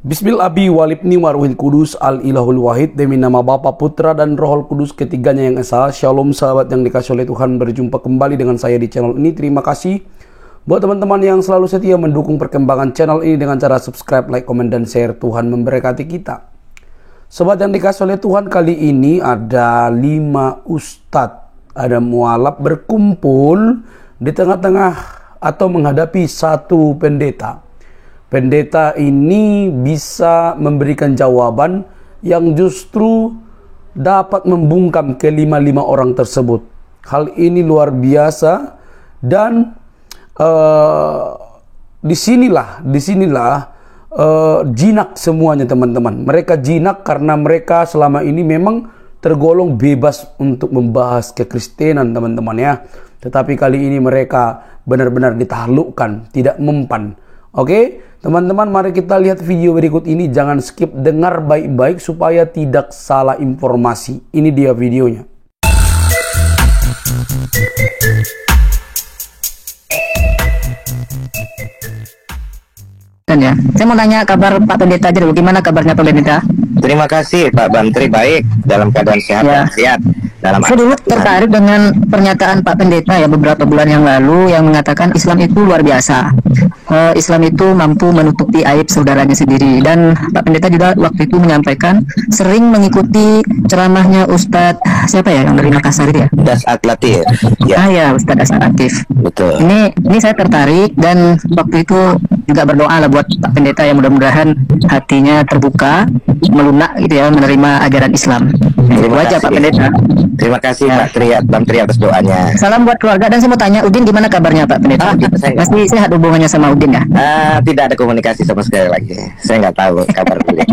Bismillahi walibni waruhil kudus al-ilahul wahid. Demi nama Bapa, Putra, dan Rohul Kudus, ketiganya yang esa. Shalom sahabat yang dikasih oleh Tuhan, berjumpa kembali dengan saya di channel ini. Terima kasih buat teman-teman yang selalu setia mendukung perkembangan channel ini dengan cara subscribe, like, komen, dan share. Tuhan memberkati kita. Sobat yang dikasih oleh Tuhan, kali ini ada 5 ustadz, ada mualaf berkumpul di tengah-tengah atau menghadapi satu pendeta. Pendeta ini bisa memberikan jawaban yang justru dapat membungkam kelima-lima orang tersebut. Hal ini luar biasa dan disinilah jinak semuanya teman-teman. Mereka jinak karena mereka selama ini memang tergolong bebas untuk membahas kekristenan teman-teman ya. Tetapi kali ini mereka benar-benar ditaklukkan, tidak mempan. Oke, teman-teman, mari kita lihat video berikut ini. Jangan skip, dengar baik-baik supaya tidak salah informasi. Ini dia videonya. Ya, saya mau tanya kabar Pak Pendeta aja dulu. Gimana kabarnya Pak Pendeta? Terima kasih Pak Bantri, baik, dalam keadaan sehat Ya. dan sehat. Saya dulu tertarik dengan pernyataan Pak Pendeta ya beberapa bulan yang lalu yang mengatakan Islam itu luar biasa. Islam itu mampu menutupi aib saudaranya sendiri. Dan Pak Pendeta juga waktu itu menyampaikan sering mengikuti ceramahnya Ustadz siapa ya yang dari Makassar itu ya? Dasat Latif. Ya, Ya Ustadz Dasar Latif. betul. Ini saya tertarik dan waktu itu juga berdoa lah buat Pak Pendeta yang mudah-mudahan hatinya terbuka, melunak gitu ya, menerima ajaran Islam. Itu aja Pak Pendeta. Terima kasih Ya. Pak Bang Tri atas doanya. Salam buat keluarga dan saya mau tanya Udin gimana kabarnya Pak Pendeta? Saya Pasti sehat hubungannya sama Udin ya? tidak ada komunikasi sama sekali lagi. Saya nggak tahu kabar beliau.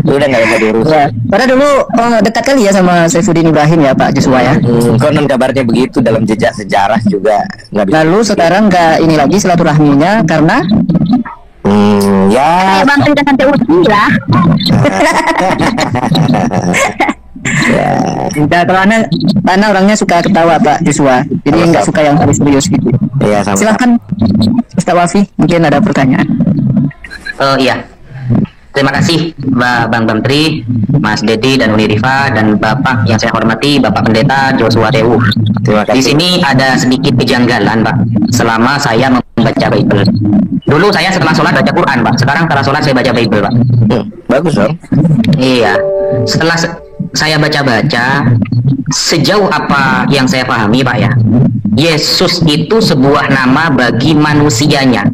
Udah nggak bisa diurus. Ya. Padahal dulu dekat kali ya sama Saifuddin Ibrahim ya Pak Joshua ya. Konon kabarnya begitu dalam jejak sejarah juga nggak bisa. Lalu sekarang nggak ini lagi silaturahminya karena Ya. bantu dengan TUI lah. Ya, karena orangnya suka ketawa Pak Joshua, jadi nggak suka yang serius gitu. Iya, sama. Silakan Ustaz Wafi, mungkin ada pertanyaan. Iya, terima kasih Bang Bantri, Mas Dedi dan Uni Rifa, dan Bapak yang saya hormati, Bapak Pendeta Joshua Tewu. Terima kasih. Di sini ada sedikit kejanggalan Pak, selama saya membaca Bible. Dulu saya setelah sholat baca Quran Pak, sekarang setelah sholat saya baca Bible Pak. Bagus dong. Iya, setelah saya baca-baca, sejauh apa yang saya pahami Pak ya, Yesus itu sebuah nama bagi manusianya,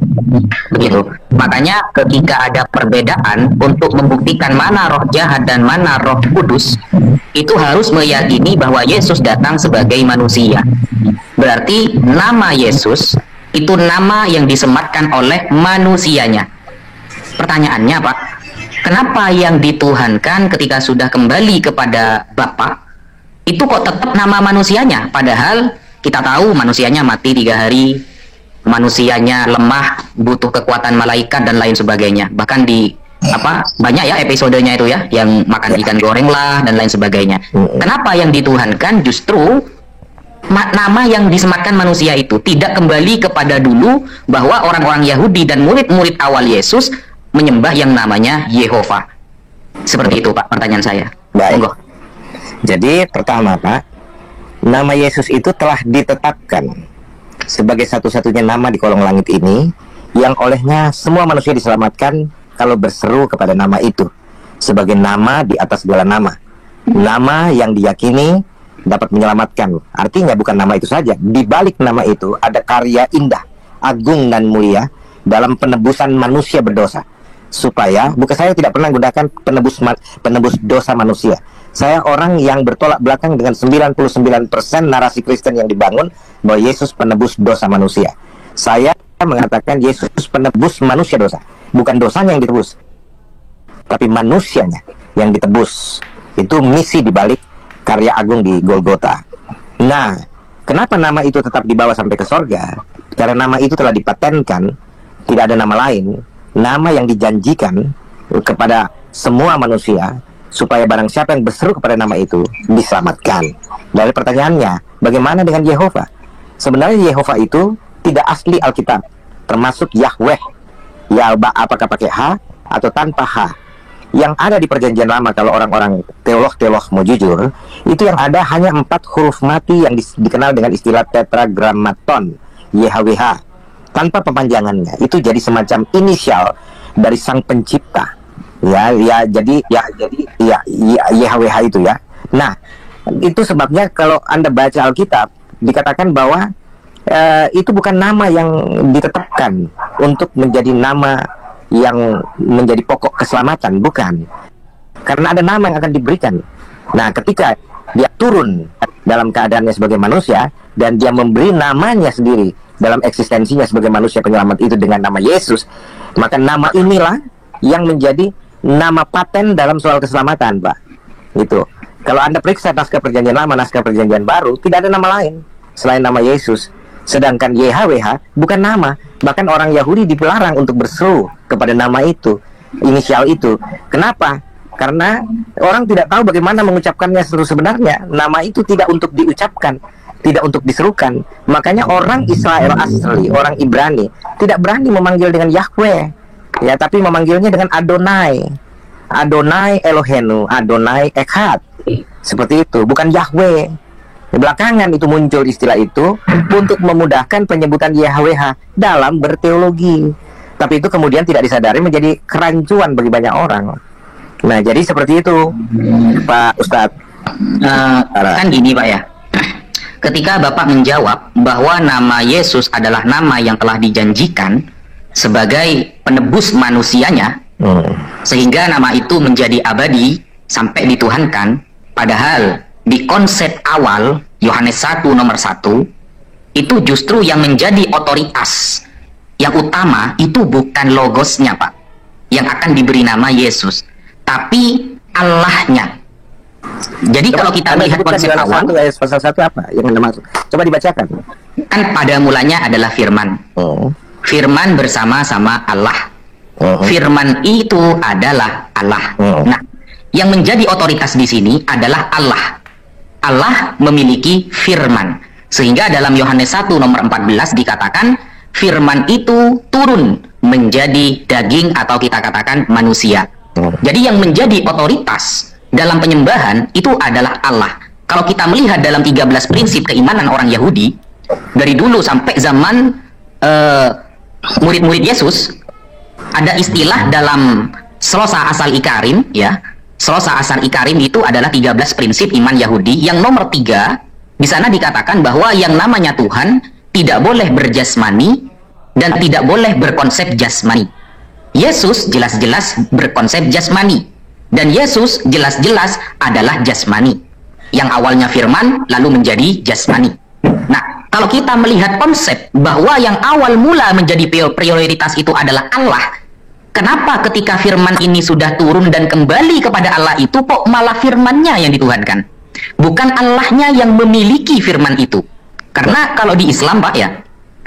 begitu. Makanya ketika ada perbedaan untuk membuktikan mana roh jahat dan mana roh kudus, itu harus meyakini bahwa Yesus datang sebagai manusia. Berarti nama Yesus itu nama yang disematkan oleh manusianya. Pertanyaannya Pak, kenapa yang dituhankan ketika sudah kembali kepada Bapa itu kok tetap nama manusianya? Padahal kita tahu manusianya mati 3 hari, manusianya lemah, butuh kekuatan malaikat dan lain sebagainya. Bahkan di banyak ya episodenya itu ya, yang makan ikan goreng lah dan lain sebagainya. Kenapa yang dituhankan justru nama yang disematkan manusia itu tidak kembali kepada dulu, bahwa orang-orang Yahudi dan murid-murid awal Yesus menyembah yang namanya Yehova. Seperti itu Pak pertanyaan saya. Baik. Monggo. Jadi pertama Pak, nama Yesus itu telah ditetapkan sebagai satu-satunya nama di kolong langit ini yang olehnya semua manusia diselamatkan kalau berseru kepada nama itu sebagai nama di atas segala nama. Nama yang diyakini dapat menyelamatkan. Artinya bukan nama itu saja, di balik nama itu ada karya indah, agung dan mulia dalam penebusan manusia berdosa. Supaya, saya tidak pernah gunakan penebus dosa manusia. Saya orang yang bertolak belakang dengan 99% narasi Kristen yang dibangun bahwa Yesus penebus dosa manusia. Saya mengatakan Yesus penebus manusia dosa. Bukan dosanya yang ditebus, tapi manusianya yang ditebus. Itu misi dibalik karya agung di Golgota. Nah, kenapa nama itu tetap dibawa sampai ke sorga? Karena nama itu telah dipatenkan, tidak ada nama lain, nama yang dijanjikan kepada semua manusia, supaya barang siapa yang berseru kepada nama itu diselamatkan. Dari pertanyaannya, bagaimana dengan Yehova? Sebenarnya Yehova itu tidak asli Alkitab, termasuk Yahweh. Ya, apakah pakai H atau tanpa H. Yang ada di perjanjian lama, kalau orang-orang teolog mau jujur, itu yang ada hanya 4 huruf mati yang dikenal dengan istilah tetragrammaton, YHWH, tanpa pemanjangannya. Itu jadi semacam inisial dari sang pencipta. Jadi YHWH itu ya. Nah, itu sebabnya kalau Anda baca Alkitab, dikatakan bahwa itu bukan nama yang ditetapkan untuk menjadi nama yang menjadi pokok keselamatan, bukan. Karena ada nama yang akan diberikan. Nah, ketika dia turun dalam keadaannya sebagai manusia dan dia memberi namanya sendiri dalam eksistensinya sebagai manusia penyelamat itu dengan nama Yesus, maka nama inilah yang menjadi nama paten dalam soal keselamatan, Pak. Gitu. Kalau Anda periksa naskah perjanjian lama, naskah perjanjian baru, tidak ada nama lain selain nama Yesus. Sedangkan YHWH bukan nama. Bahkan orang Yahudi dilarang untuk berseru kepada nama itu, inisial itu. Kenapa? Karena orang tidak tahu bagaimana mengucapkannya sebenarnya. Nama itu tidak untuk diucapkan, tidak untuk diserukan. Makanya orang Israel asli, orang Ibrani, tidak berani memanggil dengan Yahweh, ya, tapi memanggilnya dengan Adonai. Adonai Elohenu, Adonai Echad. Seperti itu, bukan Yahweh. Belakangan itu muncul istilah itu untuk memudahkan penyebutan YHWH dalam berteologi. Tapi itu kemudian tidak disadari menjadi kerancuan bagi banyak orang. Nah, jadi seperti itu, Pak Ustadz. Kan gini, Pak ya. Ketika Bapak menjawab bahwa nama Yesus adalah nama yang telah dijanjikan sebagai penebus manusianya, sehingga nama itu menjadi abadi sampai dituhankan, padahal di konsep awal Yohanes 1 nomor 1 itu justru yang menjadi otoritas yang utama itu bukan logosnya, Pak, yang akan diberi nama Yesus, tapi Allahnya. Jadi kalau kita lihat konsep awal, pasal 1 apa yang Anda maksud? Coba dibacakan. Kan pada mulanya adalah firman. Firman bersama-sama Allah. Firman itu adalah Allah. Nah, yang menjadi otoritas di sini adalah Allah. Allah memiliki firman. Sehingga dalam Yohanes 1 nomor 14 dikatakan firman itu turun menjadi daging atau kita katakan manusia. Jadi yang menjadi otoritas dalam penyembahan itu adalah Allah. Kalau kita melihat dalam 13 prinsip keimanan orang Yahudi dari dulu sampai zaman murid-murid Yesus, ada istilah dalam Slosa Asal Ikarim, ya. Slosa Asal Ikarim itu adalah 13 prinsip iman Yahudi. Yang nomor 3 di sana dikatakan bahwa yang namanya Tuhan tidak boleh berjasmani dan tidak boleh berkonsep jasmani. Yesus jelas-jelas berkonsep jasmani dan Yesus jelas-jelas adalah jasmani. Yang awalnya firman lalu menjadi jasmani. Nah, kalau kita melihat konsep bahwa yang awal mula menjadi prioritas itu adalah Allah, kenapa ketika firman ini sudah turun dan kembali kepada Allah itu kok malah firmannya yang dituhankan? Bukan Allahnya yang memiliki firman itu. Karena kalau di Islam, Pak ya,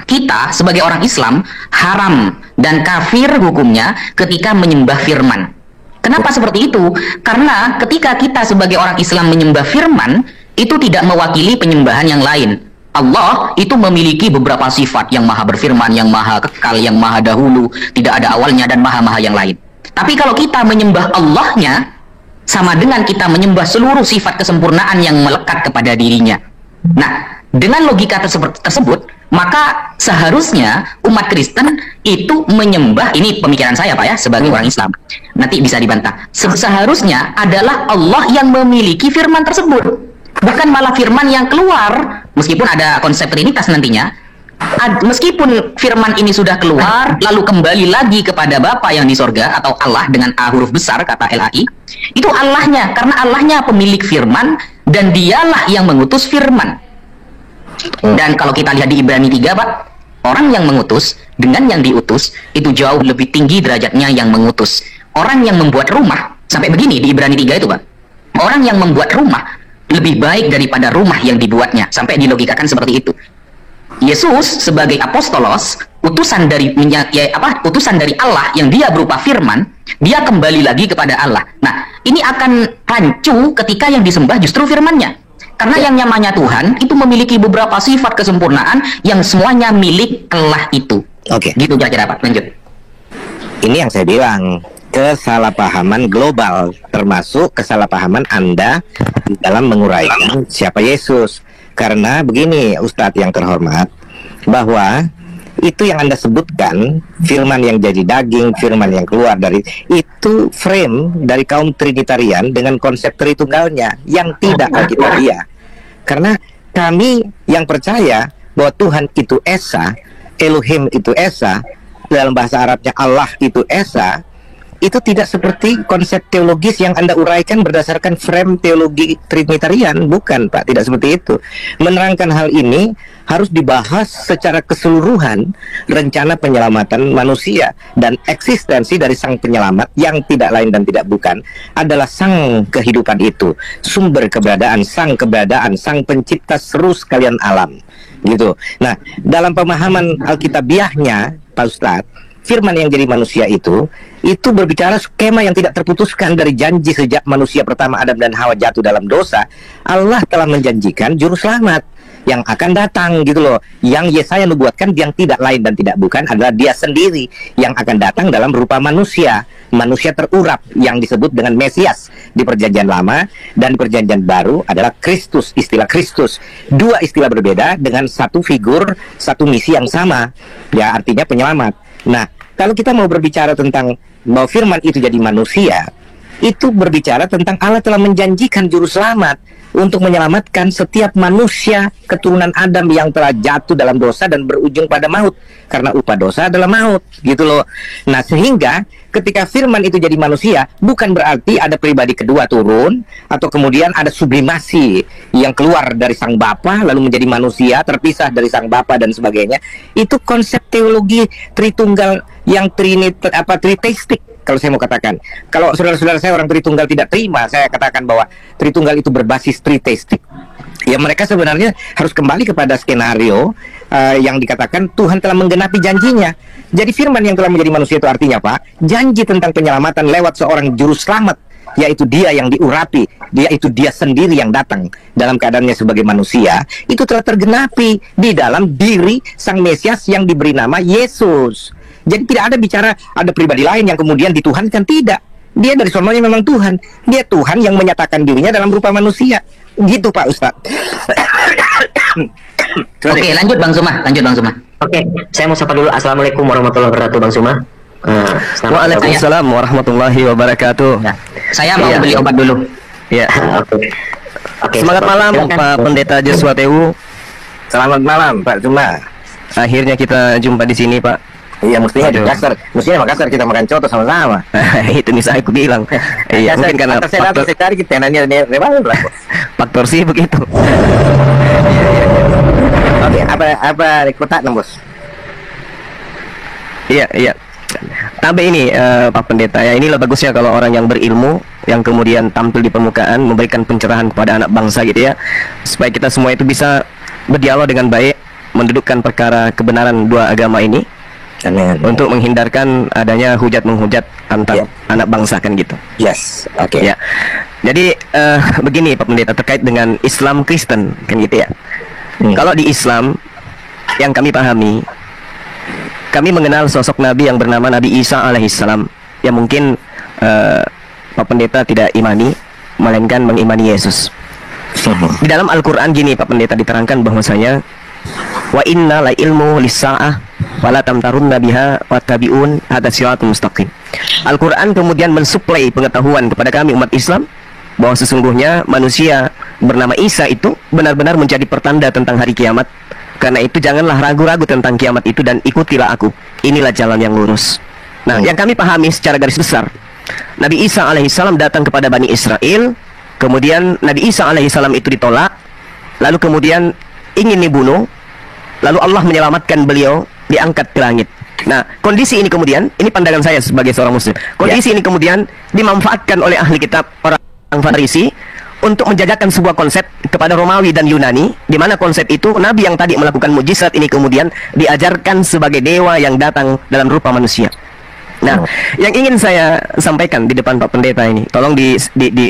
kita sebagai orang Islam haram dan kafir hukumnya ketika menyembah firman. Kenapa seperti itu? Karena ketika kita sebagai orang Islam menyembah firman, itu tidak mewakili penyembahan yang lain. Allah itu memiliki beberapa sifat, yang maha berfirman, yang maha kekal, yang maha dahulu, tidak ada awalnya, dan maha-maha yang lain. Tapi kalau kita menyembah Allahnya, sama dengan kita menyembah seluruh sifat kesempurnaan yang melekat kepada dirinya. Nah, dengan logika tersebut, maka seharusnya umat Kristen itu menyembah, ini pemikiran saya, Pak ya, sebagai orang Islam, nanti bisa dibantah, seharusnya adalah Allah yang memiliki firman tersebut, bukan malah firman yang keluar. Meskipun ada konsep trinitas nantinya, meskipun firman ini sudah keluar lalu kembali lagi kepada Bapa yang di sorga atau Allah dengan A huruf besar, kata LAI, itu Allahnya, karena Allahnya pemilik firman dan dialah yang mengutus firman. Dan kalau kita lihat di Ibrani 3, Pak, orang yang mengutus dengan yang diutus itu jauh lebih tinggi derajatnya yang mengutus. Orang yang membuat rumah, sampai begini di Ibrani 3 itu, Pak, orang yang membuat rumah lebih baik daripada rumah yang dibuatnya, sampai dilogikakan seperti itu. Yesus sebagai apostolos, utusan dari utusan dari Allah yang dia berupa firman, dia kembali lagi kepada Allah. Nah, ini akan rancu ketika yang disembah justru firmannya. Karena yang namanya Tuhan itu memiliki beberapa sifat kesempurnaan yang semuanya milik Allah itu. Oke. Gitu kira-kira, Pak. Lanjut. Ini yang saya bilang, kesalahpahaman global, termasuk kesalahpahaman Anda dalam menguraikan siapa Yesus. Karena begini Ustadz yang terhormat, bahwa itu yang Anda sebutkan, firman yang jadi daging, firman yang keluar dari, itu frame dari kaum Trinitarian dengan konsep Tritunggalnya yang tidak Alkitabiah. Karena kami yang percaya bahwa Tuhan itu Esa, Elohim itu Esa, dalam bahasa Arabnya Allah itu Esa, itu tidak seperti konsep teologis yang Anda uraikan berdasarkan frame teologi Trinitarian. Bukan Pak, tidak seperti itu. Menerangkan hal ini harus dibahas secara keseluruhan rencana penyelamatan manusia dan eksistensi dari sang penyelamat yang tidak lain dan tidak bukan adalah sang kehidupan itu, sumber keberadaan, sang pencipta seru sekalian alam, gitu. Nah, dalam pemahaman Alkitabiahnya Pak Ustadz, firman yang jadi manusia itu berbicara skema yang tidak terputuskan dari janji sejak manusia pertama Adam dan Hawa jatuh dalam dosa. Allah telah menjanjikan juru selamat yang akan datang, gitu loh. Yang Yesaya nubuatkan yang tidak lain dan tidak bukan adalah Dia sendiri yang akan datang dalam rupa manusia, manusia terurap yang disebut dengan Mesias di Perjanjian Lama, dan di Perjanjian Baru adalah Kristus, istilah Kristus. Dua istilah berbeda dengan satu figur, satu misi yang sama, ya, artinya penyelamat. Nah, kalau kita mau berbicara tentang bahwa firman itu jadi manusia, itu berbicara tentang Allah telah menjanjikan juru selamat untuk menyelamatkan setiap manusia keturunan Adam yang telah jatuh dalam dosa dan berujung pada maut, karena upah dosa adalah maut, gitu loh. Nah, sehingga ketika firman itu jadi manusia, bukan berarti ada pribadi kedua turun, atau kemudian ada sublimasi yang keluar dari sang Bapa lalu menjadi manusia, terpisah dari sang Bapa dan sebagainya. Itu konsep teologi Tritunggal yang triteistik. Kalau saya mau katakan, kalau saudara-saudara saya orang Tritunggal tidak terima, saya katakan bahwa Tritunggal itu berbasis triteistik. Ya, mereka sebenarnya harus kembali kepada skenario yang dikatakan Tuhan telah menggenapi janjinya. Jadi firman yang telah menjadi manusia itu artinya Pak, janji tentang penyelamatan lewat seorang juru selamat, yaitu Dia yang diurapi, yaitu Dia sendiri yang datang dalam keadaannya sebagai manusia, itu telah tergenapi di dalam diri sang Mesias yang diberi nama Yesus. Jadi tidak ada bicara ada pribadi lain yang kemudian dituhankan, tidak. Dia dari sononya memang Tuhan. Dia Tuhan yang menyatakan dirinya dalam rupa manusia. Gitu Pak Ustadz. Oke, lanjut Bang Suma. Oke, saya mau sapa dulu. Assalamualaikum warahmatullahi wabarakatuh, Bang Suma. Waalaikumsalam warahmatullahi wabarakatuh. Ya, saya mau beli obat dulu. Ya. Oke. Semangat malam Pak Pendeta Joshua Tewu. Selamat malam Pak Cuma. Akhirnya kita jumpa di sini Pak. Iya, mestinya di Makassar. Mestinya Makassar kita makan coto sama-sama. Itu nih saya bilang. Iya, mungkin karena faktor sekali kita nanya lah. Faktor sih begitu. Oke, apa kota Bos? Iya. Tapi ini Pak Pendeta ya, inilah bagusnya kalau orang yang berilmu yang kemudian tampil di permukaan memberikan pencerahan kepada anak bangsa gitu ya, supaya kita semua itu bisa berdialog dengan baik, mendudukkan perkara kebenaran dua agama ini. Amin. Untuk menghindarkan adanya hujat menghujat antar anak bangsa kan gitu. Yes, oke. Ya. Jadi begini Pak Pendeta, terkait dengan Islam Kristen kan gitu ya. Kalau di Islam yang kami pahami, kami mengenal sosok Nabi yang bernama Nabi Isa alaihissalam, yang mungkin Pak Pendeta tidak imani, melainkan mengimani Yesus. Di dalam Al-Quran gini Pak Pendeta diterangkan bahwasanya wa inna la ilmu lis-sa'ah wala tamtarunna biha wattabi'un hadza siratal mustaqim. Al-Quran kemudian mensuplai pengetahuan kepada kami umat Islam bahwa sesungguhnya manusia bernama Isa itu benar-benar menjadi pertanda tentang hari kiamat. Karena itu janganlah ragu-ragu tentang kiamat itu dan ikutilah aku. Inilah jalan yang lurus. Nah, yang kami pahami secara garis besar, Nabi Isa alaihissalam datang kepada Bani Israel, kemudian Nabi Isa alaihissalam itu ditolak, lalu kemudian ingin dibunuh, lalu Allah menyelamatkan beliau, diangkat ke langit. Nah, kondisi ini kemudian, ini pandangan saya sebagai seorang muslim, kondisi ini kemudian dimanfaatkan oleh ahli kitab orang Farisi untuk menjajakan sebuah konsep kepada Romawi dan Yunani, di mana konsep itu Nabi yang tadi melakukan mujizat ini kemudian diajarkan sebagai dewa yang datang dalam rupa manusia. Nah, yang ingin saya sampaikan di depan Pak Pendeta ini, tolong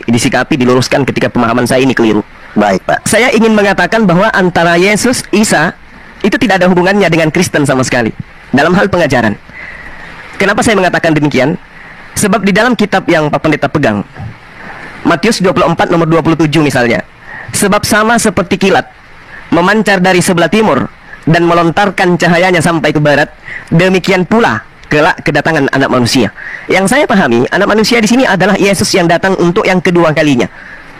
disikapi, diluruskan ketika pemahaman saya ini keliru. Baik Pak. Saya ingin mengatakan bahwa antara Yesus, Isa itu tidak ada hubungannya dengan Kristen sama sekali dalam hal pengajaran. Kenapa saya mengatakan demikian? Sebab di dalam kitab yang Pak Pendeta pegang, Matius 24 nomor 27 misalnya, sebab sama seperti kilat memancar dari sebelah timur dan melontarkan cahayanya sampai ke barat, demikian pula kelak kedatangan anak manusia. Yang saya pahami, anak manusia di sini adalah Yesus yang datang untuk yang kedua kalinya.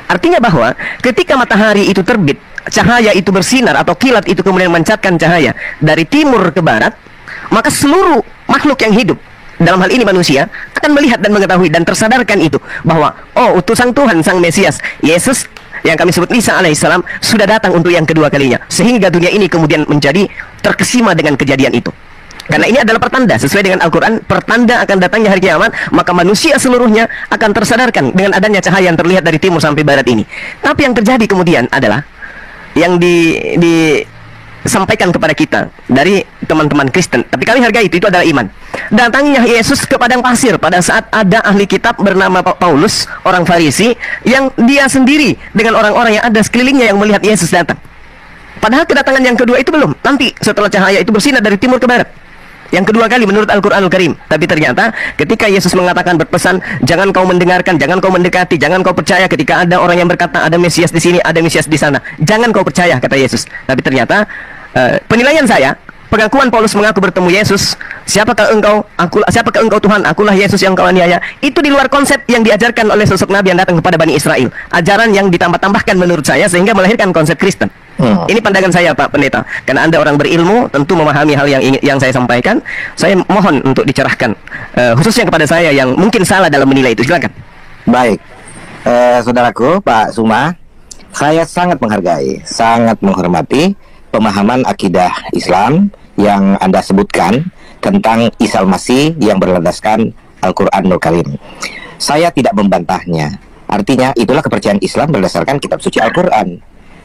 Artinya bahwa ketika matahari itu terbit, cahaya itu bersinar atau kilat itu kemudian memancarkan cahaya dari timur ke barat, maka seluruh makhluk yang hidup, dalam hal ini manusia, akan melihat dan mengetahui dan tersadarkan itu bahwa oh, utusan Tuhan Sang Mesias Yesus yang kami sebut Isa alaihissalam sudah datang untuk yang kedua kalinya, sehingga dunia ini kemudian menjadi terkesima dengan kejadian itu. Karena ini adalah pertanda sesuai dengan Al-Quran, pertanda akan datangnya hari kiamat, maka manusia seluruhnya akan tersadarkan dengan adanya cahaya yang terlihat dari timur sampai barat ini. Tapi yang terjadi kemudian adalah yang disampaikan kepada kita dari teman-teman Kristen, tapi kami hargai itu adalah iman. Datangnya Yesus ke padang pasir pada saat ada ahli kitab bernama Paulus, orang Farisi, yang dia sendiri dengan orang-orang yang ada sekelilingnya yang melihat Yesus datang. Padahal kedatangan yang kedua itu belum, nanti setelah cahaya itu bersinar dari timur ke barat, yang kedua kali menurut Al-Quranul Karim. Tapi ternyata ketika Yesus mengatakan, berpesan, jangan kau mendengarkan, jangan kau mendekati, jangan kau percaya ketika ada orang yang berkata ada Mesias di sini, ada Mesias di sana, jangan kau percaya, kata Yesus. Tapi ternyata penilaian saya, pengakuan Paulus mengaku bertemu Yesus, siapakah engkau Tuhan, akulah Yesus yang kau aniaya, itu di luar konsep yang diajarkan oleh sosok Nabi yang datang kepada Bani Israel. Ajaran yang ditambah-tambahkan menurut saya sehingga melahirkan konsep Kristen. Ini pandangan saya, Pak Pendeta. Karena Anda orang berilmu, tentu memahami hal yang saya sampaikan. Saya mohon untuk dicerahkan, khususnya kepada saya yang mungkin salah dalam menilai itu. Silakan. Baik, saudaraku Pak Suma, saya sangat menghargai, sangat menghormati pemahaman akidah Islam yang Anda sebutkan tentang Isa Al-Masih yang berlandaskan Al-Quranul Karim. Saya tidak membantahnya. Artinya itulah kepercayaan Islam berdasarkan kitab suci Al-Quran.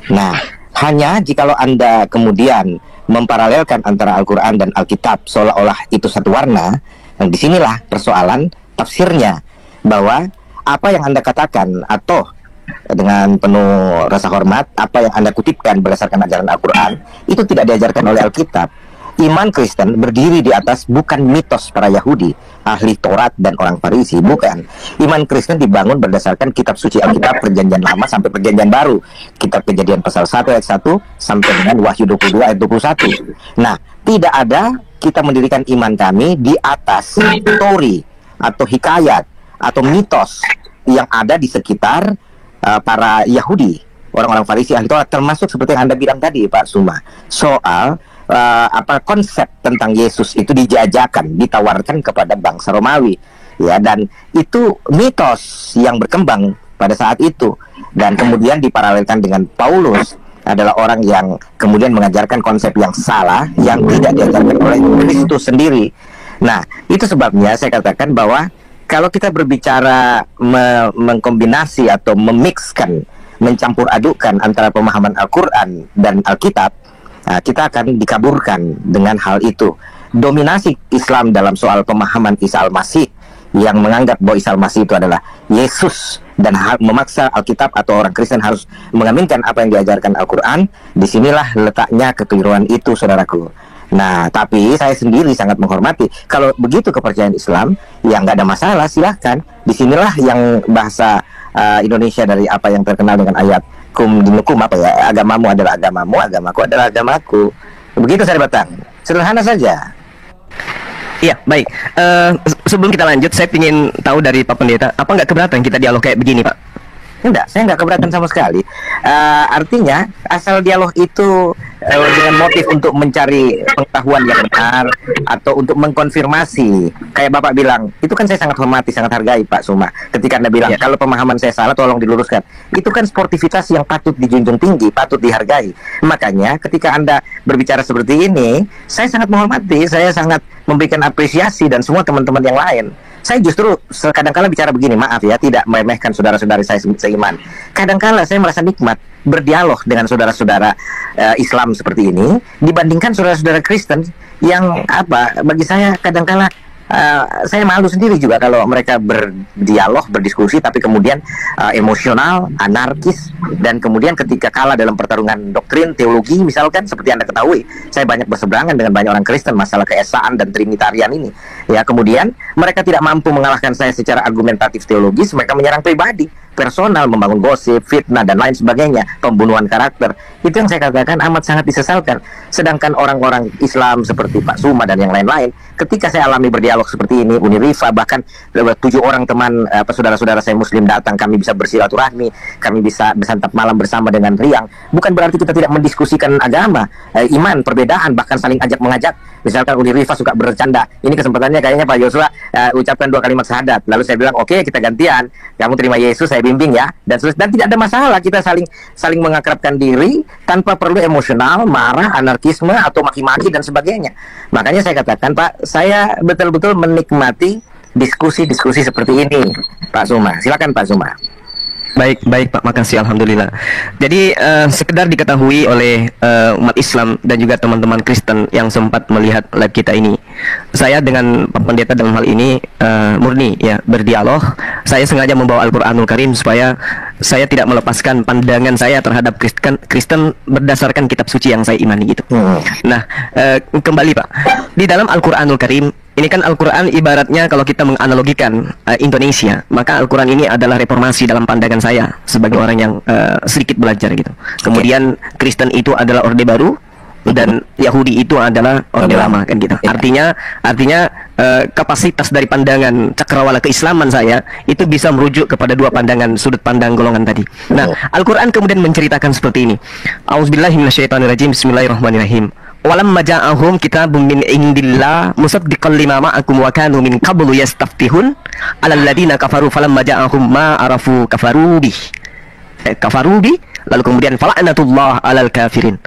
Nah, hanya jikalau Anda kemudian memparalelkan antara Al-Quran dan Alkitab seolah-olah itu satu warna, dan disinilah persoalan tafsirnya, bahwa apa yang Anda katakan atau dengan penuh rasa hormat, apa yang Anda kutipkan berdasarkan ajaran Al-Quran, itu tidak diajarkan oleh Alkitab. Iman Kristen berdiri di atas bukan mitos para Yahudi, ahli Taurat dan orang Farisi, bukan. Iman Kristen dibangun berdasarkan kitab suci Alkitab Perjanjian Lama sampai Perjanjian Baru. Kitab Kejadian pasal 1 ayat 1 sampai dengan Wahyu 22 ayat 21. Nah, tidak ada kita mendirikan iman kami di atas teori atau hikayat atau mitos yang ada di sekitar para Yahudi, orang-orang Farisi, ahli Taurat, termasuk seperti yang Anda bilang tadi, Pak Suma, soal konsep tentang Yesus itu dijajakan, ditawarkan kepada bangsa Romawi, ya, dan itu mitos yang berkembang pada saat itu, dan kemudian diparalelkan dengan Paulus adalah orang yang kemudian mengajarkan konsep yang salah, yang tidak diajarkan oleh Kristus sendiri. Nah, itu sebabnya saya katakan bahwa kalau kita berbicara mengkombinasi atau memixkan, mencampur adukkan antara pemahaman Al-Quran dan Alkitab, kita akan dikaburkan dengan hal itu. Dominasi Islam dalam soal pemahaman Isa Al-Masih yang menganggap bahwa Isa Al-Masih itu adalah Yesus dan memaksa Alkitab atau orang Kristen harus mengaminkan apa yang diajarkan Al-Quran, disinilah letaknya kekeliruan itu, saudaraku. Nah, tapi saya sendiri sangat menghormati. Kalau begitu kepercayaan Islam, ya nggak ada masalah, silahkan. Disinilah yang bahasa Indonesia dari apa yang terkenal dengan ayat kum dinukum, apa ya, agamamu adalah agamamu, agamaku adalah agamaku. Begitu saya batang, sederhana saja. Iya, baik. Sebelum kita lanjut, saya ingin tahu dari Pak Pendeta, apa nggak keberatan kita dialog kayak begini, Pak? Enggak, saya nggak keberatan sama sekali. Artinya asal dialog itu dengan motif untuk mencari pengetahuan yang benar atau untuk mengkonfirmasi, kayak Bapak bilang, itu kan saya sangat hormati, sangat hargai Pak Suma. Ketika Anda bilang, kalau pemahaman saya salah tolong diluruskan, itu kan sportivitas yang patut dijunjung tinggi, patut dihargai. Makanya ketika Anda berbicara seperti ini, saya sangat menghormati, saya sangat memberikan apresiasi, dan semua teman-teman yang lain. Saya justru kadang-kala bicara begini, maaf ya, tidak meremehkan saudara-saudari saya seiman. Kadang-kala saya merasa nikmat berdialog dengan saudara-saudara Islam seperti ini dibandingkan saudara-saudara Kristen yang bagi saya kadang-kala saya malu sendiri juga kalau mereka berdialog, berdiskusi, tapi kemudian emosional, anarkis, dan kemudian ketika kalah dalam pertarungan doktrin, teologi, misalkan seperti Anda ketahui, saya banyak berseberangan dengan banyak orang Kristen masalah keesaan dan trinitarian ini. Ya, kemudian mereka tidak mampu mengalahkan saya secara argumentatif teologis, mereka menyerang pribadi, personal, membangun gosip, fitnah, dan lain sebagainya, pembunuhan karakter. Itu yang saya katakan amat sangat disesalkan. Sedangkan orang-orang Islam seperti Pak Suma dan yang lain-lain, ketika saya alami berdialog seperti ini, Uni Rifa, bahkan 7 orang teman saudara-saudara saya Muslim datang, kami bisa bersilaturahmi, kami bisa bersantap malam bersama dengan riang. Bukan berarti kita tidak mendiskusikan agama, iman, perbedaan, bahkan saling ajak mengajak. Misalkan Uni Rifa suka bercanda, ini kesempatannya kayaknya Pak Yosua ucapkan 2 kalimat syahadat. Lalu saya bilang, oke, kita gantian, kamu terima Yesus, saya bimbing ya, dan tidak ada masalah, kita saling mengakrabkan diri tanpa perlu emosional, marah, anarkisme atau maki-maki dan sebagainya. Makanya saya katakan, Pak, saya betul-betul menikmati diskusi-diskusi seperti ini, Pak Suma. Silakan Pak Suma. Baik Pak, makasih, alhamdulillah. Jadi sekedar diketahui oleh umat Islam dan juga teman-teman Kristen yang sempat melihat live kita ini, saya dengan Pak Pendeta dalam hal ini murni ya berdialog. Saya sengaja membawa Al-Qur'anul Karim supaya saya tidak melepaskan pandangan saya terhadap Kristen berdasarkan kitab suci yang saya imani gitu. Nah, kembali Pak, di dalam Al-Qur'anul Karim ini kan Al-Quran ibaratnya kalau kita menganalogikan Indonesia, maka Al-Quran ini adalah reformasi dalam pandangan saya sebagai orang yang sedikit belajar gitu. Kemudian Kristen itu adalah Orde Baru dan Yahudi itu adalah Orde Lama kan gitu. Artinya kapasitas dari pandangan cakrawala keislaman saya itu bisa merujuk kepada 2 pandangan sudut pandang golongan tadi. Nah, Al-Quran kemudian menceritakan seperti ini. A'udzubillahi minasyaitonirrajim. Bismillahirrahmanirrahim. Walamma ja'ahum kitabun min indillah musaddiqan lima ma'akum wa kanu min qablu yastaftihun 'alal ladina kafaru falamma ja'ahum ma arafu kafaru bi lalu kemudian fala'natullah 'alal kafirin.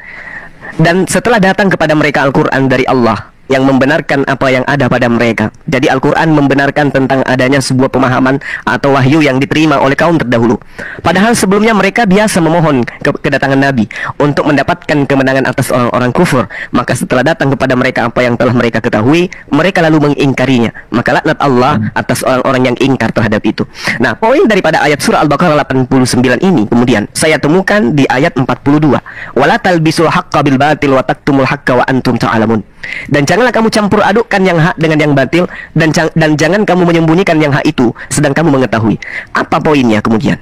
Dan setelah datang kepada mereka Al-Qur'an dari Allah yang membenarkan apa yang ada pada mereka. Jadi Al-Quran membenarkan tentang adanya sebuah pemahaman atau wahyu yang diterima oleh kaum terdahulu. Padahal sebelumnya mereka biasa memohon kedatangan Nabi untuk mendapatkan kemenangan atas orang-orang kufur. Maka setelah datang kepada mereka apa yang telah mereka ketahui, mereka lalu mengingkarinya. Maka laknat Allah atas orang-orang yang ingkar terhadap itu. Nah, poin daripada ayat surah Al-Baqarah 89 ini kemudian saya temukan di ayat 42. Wala talbisul haqqa bil batil wa taktumul haqqa wa antum ta'lamun. Dan janganlah kamu campur adukkan yang hak dengan yang batil, dan jangan kamu menyembunyikan yang hak itu sedang kamu mengetahui. Apa poinnya kemudian?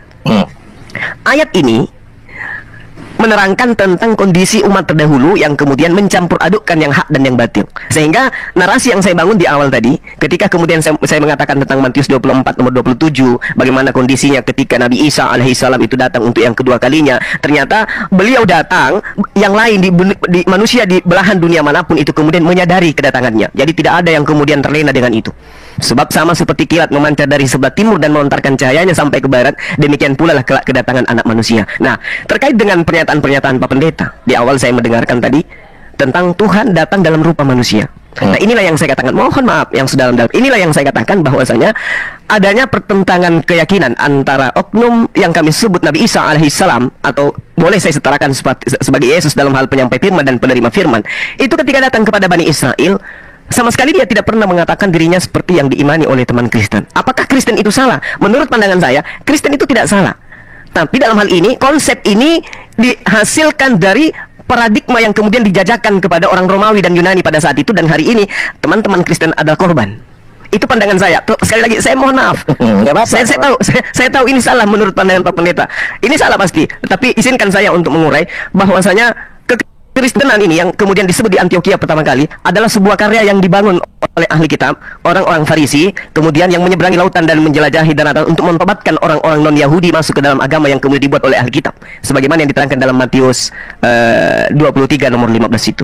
Ayat ini menerangkan tentang kondisi umat terdahulu yang kemudian mencampur adukkan yang hak dan yang batil. Sehingga narasi yang saya bangun di awal tadi, ketika kemudian saya mengatakan tentang Matius 24 nomor 27, bagaimana kondisinya ketika Nabi Isa alaihissalam itu datang untuk yang kedua kalinya, ternyata beliau datang, yang lain di manusia di belahan dunia manapun itu kemudian menyadari kedatangannya. Jadi tidak ada yang kemudian terlena dengan itu. Sebab sama seperti kilat memancar dari sebelah timur dan melontarkan cahayanya sampai ke barat, demikian pula lah kelak kedatangan anak manusia. Nah, terkait dengan pernyataan Pak Pendeta, di awal saya mendengarkan tadi tentang Tuhan datang dalam rupa manusia. Nah, inilah yang saya katakan, mohon maaf yang sedalam-dalam, inilah yang saya katakan bahwasanya adanya pertentangan keyakinan antara oknum yang kami sebut Nabi Isa alaihissalam, atau boleh saya setarakan sebagai Yesus dalam hal penyampai firman dan penerima firman, itu ketika datang kepada Bani Israel, sama sekali dia tidak pernah mengatakan dirinya seperti yang diimani oleh teman Kristen. Apakah Kristen itu salah? Menurut pandangan saya, Kristen itu tidak salah. Tapi dalam hal ini, konsep ini dihasilkan dari paradigma yang kemudian dijajakan kepada orang Romawi dan Yunani pada saat itu, dan hari ini teman-teman Kristen adalah korban. Itu pandangan saya. Sekali lagi, saya mohon maaf. Saya tahu ini salah menurut pandangan Pak Pendeta. Ini salah pasti. Tapi izinkan saya untuk mengurai bahwasanya Kristenan ini yang kemudian disebut di Antioquia pertama kali adalah sebuah karya yang dibangun oleh ahli kitab, orang-orang Farisi, kemudian yang menyeberangi lautan dan menjelajahi daratan untuk mentobatkan orang-orang non-Yahudi masuk ke dalam agama yang kemudian dibuat oleh ahli kitab, sebagaimana yang diterangkan dalam Matius 23 nomor 15 itu.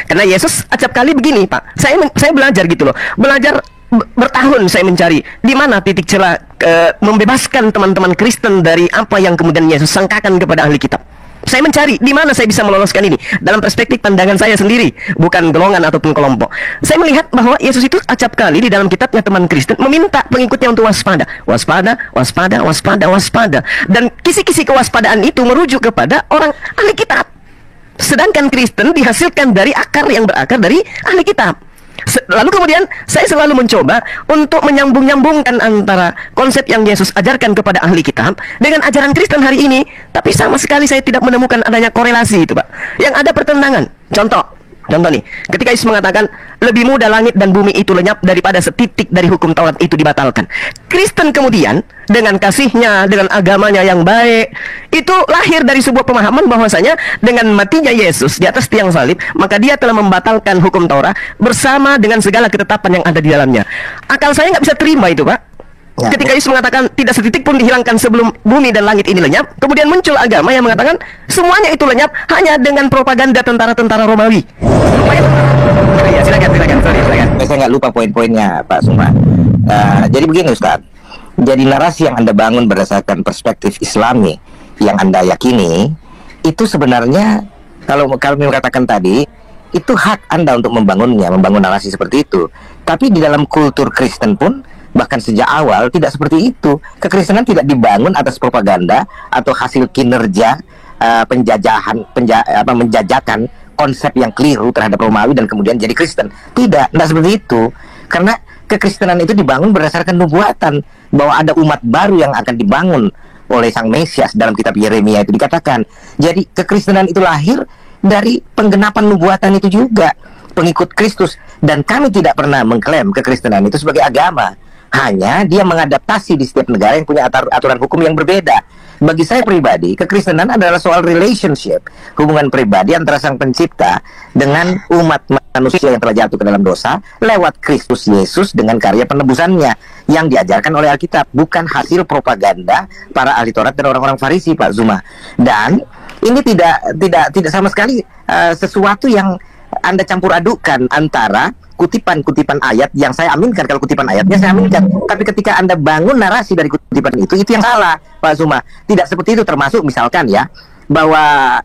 Karena Yesus acap kali begini, Pak, saya belajar gitu loh, belajar bertahun saya mencari di mana titik celah membebaskan teman-teman Kristen dari apa yang kemudian Yesus sangkakan kepada ahli kitab. Saya mencari di mana saya bisa meloloskan ini dalam perspektif pandangan saya sendiri, bukan golongan ataupun kelompok. Saya melihat bahwa Yesus itu acap kali di dalam kitabnya teman Kristen meminta pengikutnya untuk waspada, waspada, waspada, waspada, waspada. Dan kisi-kisi kewaspadaan itu merujuk kepada orang ahli kitab. Sedangkan Kristen dihasilkan dari akar yang berakar dari ahli kitab. Lalu kemudian saya selalu mencoba untuk menyambung-nyambungkan antara konsep yang Yesus ajarkan kepada ahli kitab dengan ajaran Kristen hari ini, tapi sama sekali saya tidak menemukan adanya korelasi itu, Pak. Yang ada pertentangan. Contoh nih, ketika Yesus mengatakan lebih mudah langit dan bumi itu lenyap daripada setitik dari hukum Taurat itu dibatalkan. Kristen kemudian dengan kasihnya, dengan agamanya yang baik, itu lahir dari sebuah pemahaman bahwasanya dengan matinya Yesus di atas tiang salib, maka dia telah membatalkan hukum Taurat bersama dengan segala ketetapan yang ada di dalamnya. Akal saya nggak bisa terima itu, Pak. Ya. Ketika Yesus mengatakan tidak setitik pun dihilangkan sebelum bumi dan langit ini lenyap, kemudian muncul agama yang mengatakan semuanya itu lenyap hanya dengan propaganda tentara-tentara Romawi. Ya, silakan. Saya nggak lupa poin-poinnya Pak Suma. Jadi begini Ustaz, jadi narasi yang Anda bangun berdasarkan perspektif Islami yang Anda yakini, itu sebenarnya kalau kami katakan tadi, itu hak Anda untuk membangun narasi seperti itu. Tapi di dalam kultur Kristen pun bahkan sejak awal tidak seperti itu. Kekristenan tidak dibangun atas propaganda atau hasil kinerja menjajakan konsep yang keliru terhadap Romawi dan kemudian jadi Kristen. Tidak seperti itu. Karena kekristenan itu dibangun berdasarkan nubuatan bahwa ada umat baru yang akan dibangun oleh Sang Mesias. Dalam kitab Yeremia itu dikatakan. Jadi kekristenan itu lahir dari penggenapan nubuatan itu juga, pengikut Kristus. Dan kami tidak pernah mengklaim kekristenan itu sebagai agama. Hanya dia mengadaptasi di setiap negara yang punya aturan hukum yang berbeda. Bagi saya pribadi, kekristenan adalah soal relationship, hubungan pribadi antara Sang Pencipta dengan umat manusia yang telah jatuh ke dalam dosa lewat Kristus Yesus dengan karya penebusannya yang diajarkan oleh Alkitab, bukan hasil propaganda para ahli Taurat dan orang-orang Farisi, Pak Zuma. Dan ini tidak sama sekali sesuatu yang Anda campur adukan antara kutipan-kutipan ayat yang saya aminkan. Kalau kutipan ayatnya saya aminkan, tapi ketika Anda bangun narasi dari kutipan itu yang salah, Pak Suma. Tidak seperti itu. Termasuk misalkan ya, bahwa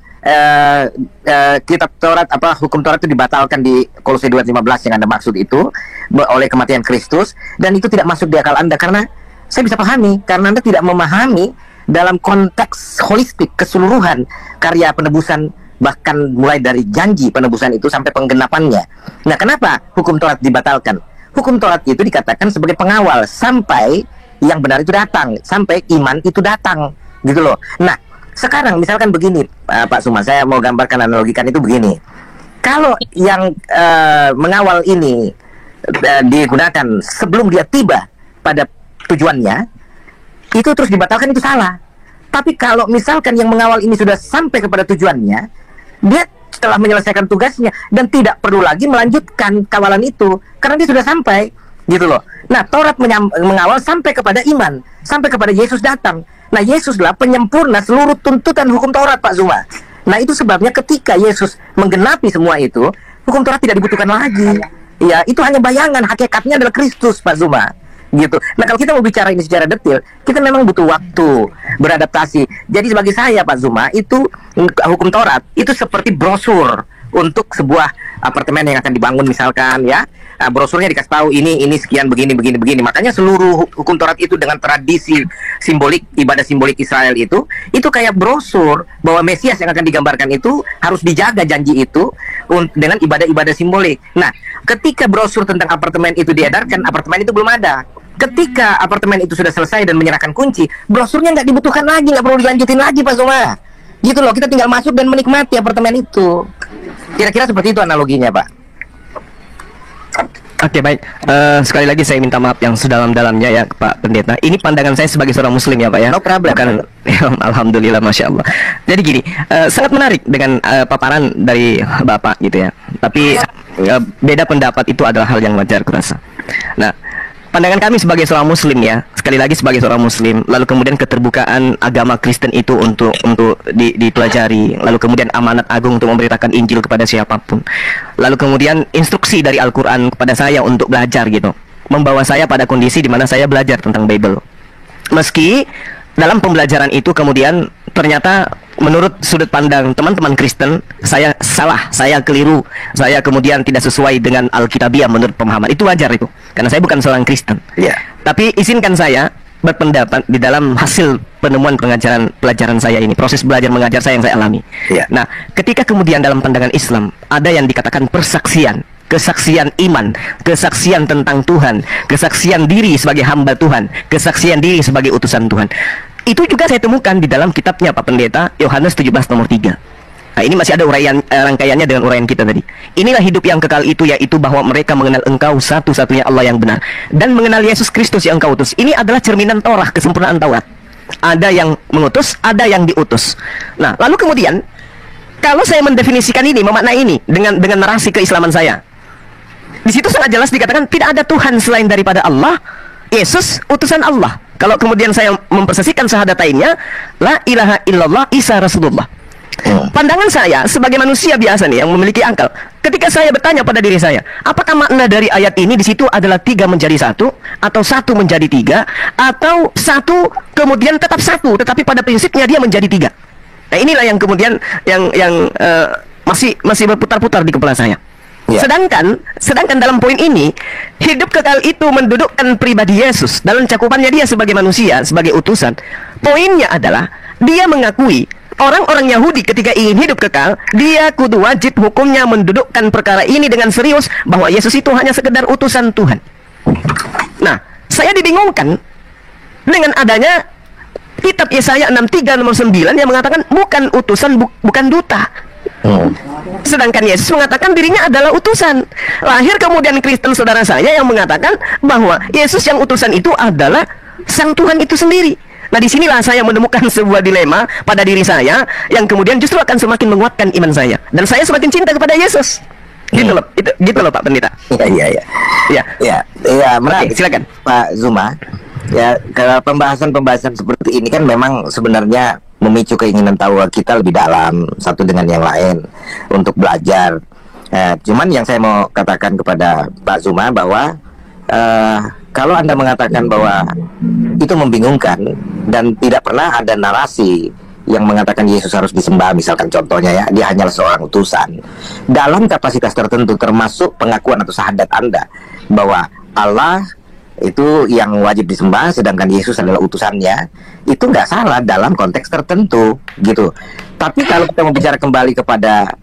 kitab Taurat, hukum Taurat itu dibatalkan di Kolose 2:15 yang Anda maksud itu oleh kematian Kristus, dan itu tidak masuk di akal Anda. Karena saya bisa pahami, karena Anda tidak memahami dalam konteks holistik keseluruhan karya penebusan, bahkan mulai dari janji penebusan itu sampai penggenapannya. Nah, kenapa hukum Taurat dibatalkan? Hukum Taurat itu dikatakan sebagai pengawal sampai yang benar itu datang, sampai iman itu datang, gitu loh. Nah, sekarang misalkan begini, Pak Suma, saya mau gambarkan, analogikan itu begini. Kalau yang mengawal ini digunakan sebelum dia tiba pada tujuannya, itu terus dibatalkan, itu salah. Tapi kalau misalkan yang mengawal ini sudah sampai kepada tujuannya, dia telah menyelesaikan tugasnya dan tidak perlu lagi melanjutkan kawalan itu karena dia sudah sampai, gitu loh. Nah, Taurat mengawal sampai kepada iman, sampai kepada Yesus datang. Nah, Yesuslah penyempurna seluruh tuntutan hukum Taurat, Pak Zuma. Nah, itu sebabnya ketika Yesus menggenapi semua itu, hukum Taurat tidak dibutuhkan lagi. Ya, itu hanya bayangan, hakikatnya adalah Kristus, Pak Zuma. Gitu. Nah, kalau kita mau bicara ini secara detail, kita memang butuh waktu beradaptasi. Jadi bagi saya, Pak Zuma, itu hukum Taurat itu seperti brosur untuk sebuah apartemen yang akan dibangun misalkan ya. Brosurnya dikasih tahu ini sekian begini. Makanya seluruh hukum Taurat itu dengan tradisi simbolik, ibadah simbolik Israel itu kayak brosur bahwa Mesias yang akan digambarkan itu harus dijaga janji itu dengan ibadah-ibadah simbolik. Nah, ketika brosur tentang apartemen itu diedarkan, apartemen itu belum ada. Ketika apartemen itu sudah selesai dan menyerahkan kunci, brosurnya nggak dibutuhkan lagi, nggak perlu dilanjutin lagi, Pak Zuma. Gitu loh, kita tinggal masuk dan menikmati apartemen itu. Kira-kira seperti itu analoginya, Pak. Oke, baik. Sekali lagi saya minta maaf yang sedalam-dalamnya ya, Pak Pendeta. Ini pandangan saya sebagai seorang Muslim ya, Pak ya. No problem. Bukan, alhamdulillah, masya Allah. Jadi gini, sangat menarik dengan paparan dari Bapak gitu ya. Tapi beda pendapat itu adalah hal yang wajar kurasa. Nah, pandangan kami sebagai seorang Muslim ya, sekali lagi sebagai seorang Muslim, lalu kemudian keterbukaan agama Kristen itu untuk dipelajari, lalu kemudian amanat agung untuk memberitakan Injil kepada siapapun, lalu kemudian instruksi dari Al-Quran kepada saya untuk belajar gitu, membawa saya pada kondisi di mana saya belajar tentang Bible. Meski dalam pembelajaran itu kemudian ternyata menurut sudut pandang teman-teman Kristen, saya salah, saya keliru, saya kemudian tidak sesuai dengan Alkitabiah menurut pemahaman. Itu wajar itu, karena saya bukan seorang Kristen. Yeah. Tapi izinkan saya berpendapat di dalam hasil penemuan pelajaran saya ini, proses belajar mengajar saya yang saya alami. Yeah. Nah, ketika kemudian dalam pandangan Islam ada yang dikatakan persaksian, kesaksian iman, kesaksian tentang Tuhan, kesaksian diri sebagai hamba Tuhan, kesaksian diri sebagai utusan Tuhan. Itu juga saya temukan di dalam kitabnya Pak Pendeta, Yohanes 17 nomor 3. Nah, ini masih ada uraian rangkaiannya dengan uraian kita tadi. Inilah hidup yang kekal itu, yaitu bahwa mereka mengenal Engkau satu-satunya Allah yang benar, dan mengenal Yesus Kristus yang Engkau utus. Ini adalah cerminan Taurat, kesempurnaan Taurat. Ada yang mengutus, ada yang diutus. Nah, lalu kemudian kalau saya mendefinisikan ini, memaknai ini dengan narasi keislaman saya, di situ sangat jelas dikatakan tidak ada Tuhan selain daripada Allah, Yesus utusan Allah. Kalau kemudian saya mempersesikan syahadatainnya, la ilaha illallah Isa Rasulullah. Pandangan saya sebagai manusia biasa nih yang memiliki akal, ketika saya bertanya pada diri saya, apakah makna dari ayat ini di situ adalah 3 menjadi 1, atau 1 menjadi 3, atau 1 kemudian tetap 1, tetapi pada prinsipnya dia menjadi 3. Nah, inilah yang kemudian yang masih berputar-putar di kepala saya. Ya. Sedangkan dalam poin ini, hidup kekal itu mendudukkan pribadi Yesus dalam cakupannya dia sebagai manusia, sebagai utusan. Poinnya adalah dia mengakui orang-orang Yahudi ketika ingin hidup kekal, dia kudu wajib hukumnya mendudukkan perkara ini dengan serius, bahwa Yesus itu hanya sekedar utusan Tuhan. Nah, saya dibingungkan dengan adanya kitab Yesaya 63 nomor 9 yang mengatakan bukan utusan, bukan duta. Sedangkan Yesus mengatakan dirinya adalah utusan. Lahir kemudian Kristen saudara saya yang mengatakan bahwa Yesus yang utusan itu adalah Sang Tuhan itu sendiri. Nah, disinilah saya menemukan sebuah dilema pada diri saya yang kemudian justru akan semakin menguatkan iman saya, dan saya semakin cinta kepada Yesus. Gitu loh, gitu loh Pak Pendeta. Iya, menarik. Silakan Pak Zuma. Ya, kalau pembahasan seperti ini kan memang sebenarnya memicu keinginan tahu kita lebih dalam satu dengan yang lain untuk belajar. Cuman yang saya mau katakan kepada Pak Zuma bahwa kalau Anda mengatakan bahwa itu membingungkan dan tidak pernah ada narasi yang mengatakan Yesus harus disembah, misalkan contohnya ya, dia hanyalah seorang utusan dalam kapasitas tertentu, termasuk pengakuan atau syahadat Anda bahwa Allah itu yang wajib disembah, sedangkan Yesus adalah utusannya, itu nggak salah dalam konteks tertentu gitu. Tapi kalau kita mau bicara kembali kepada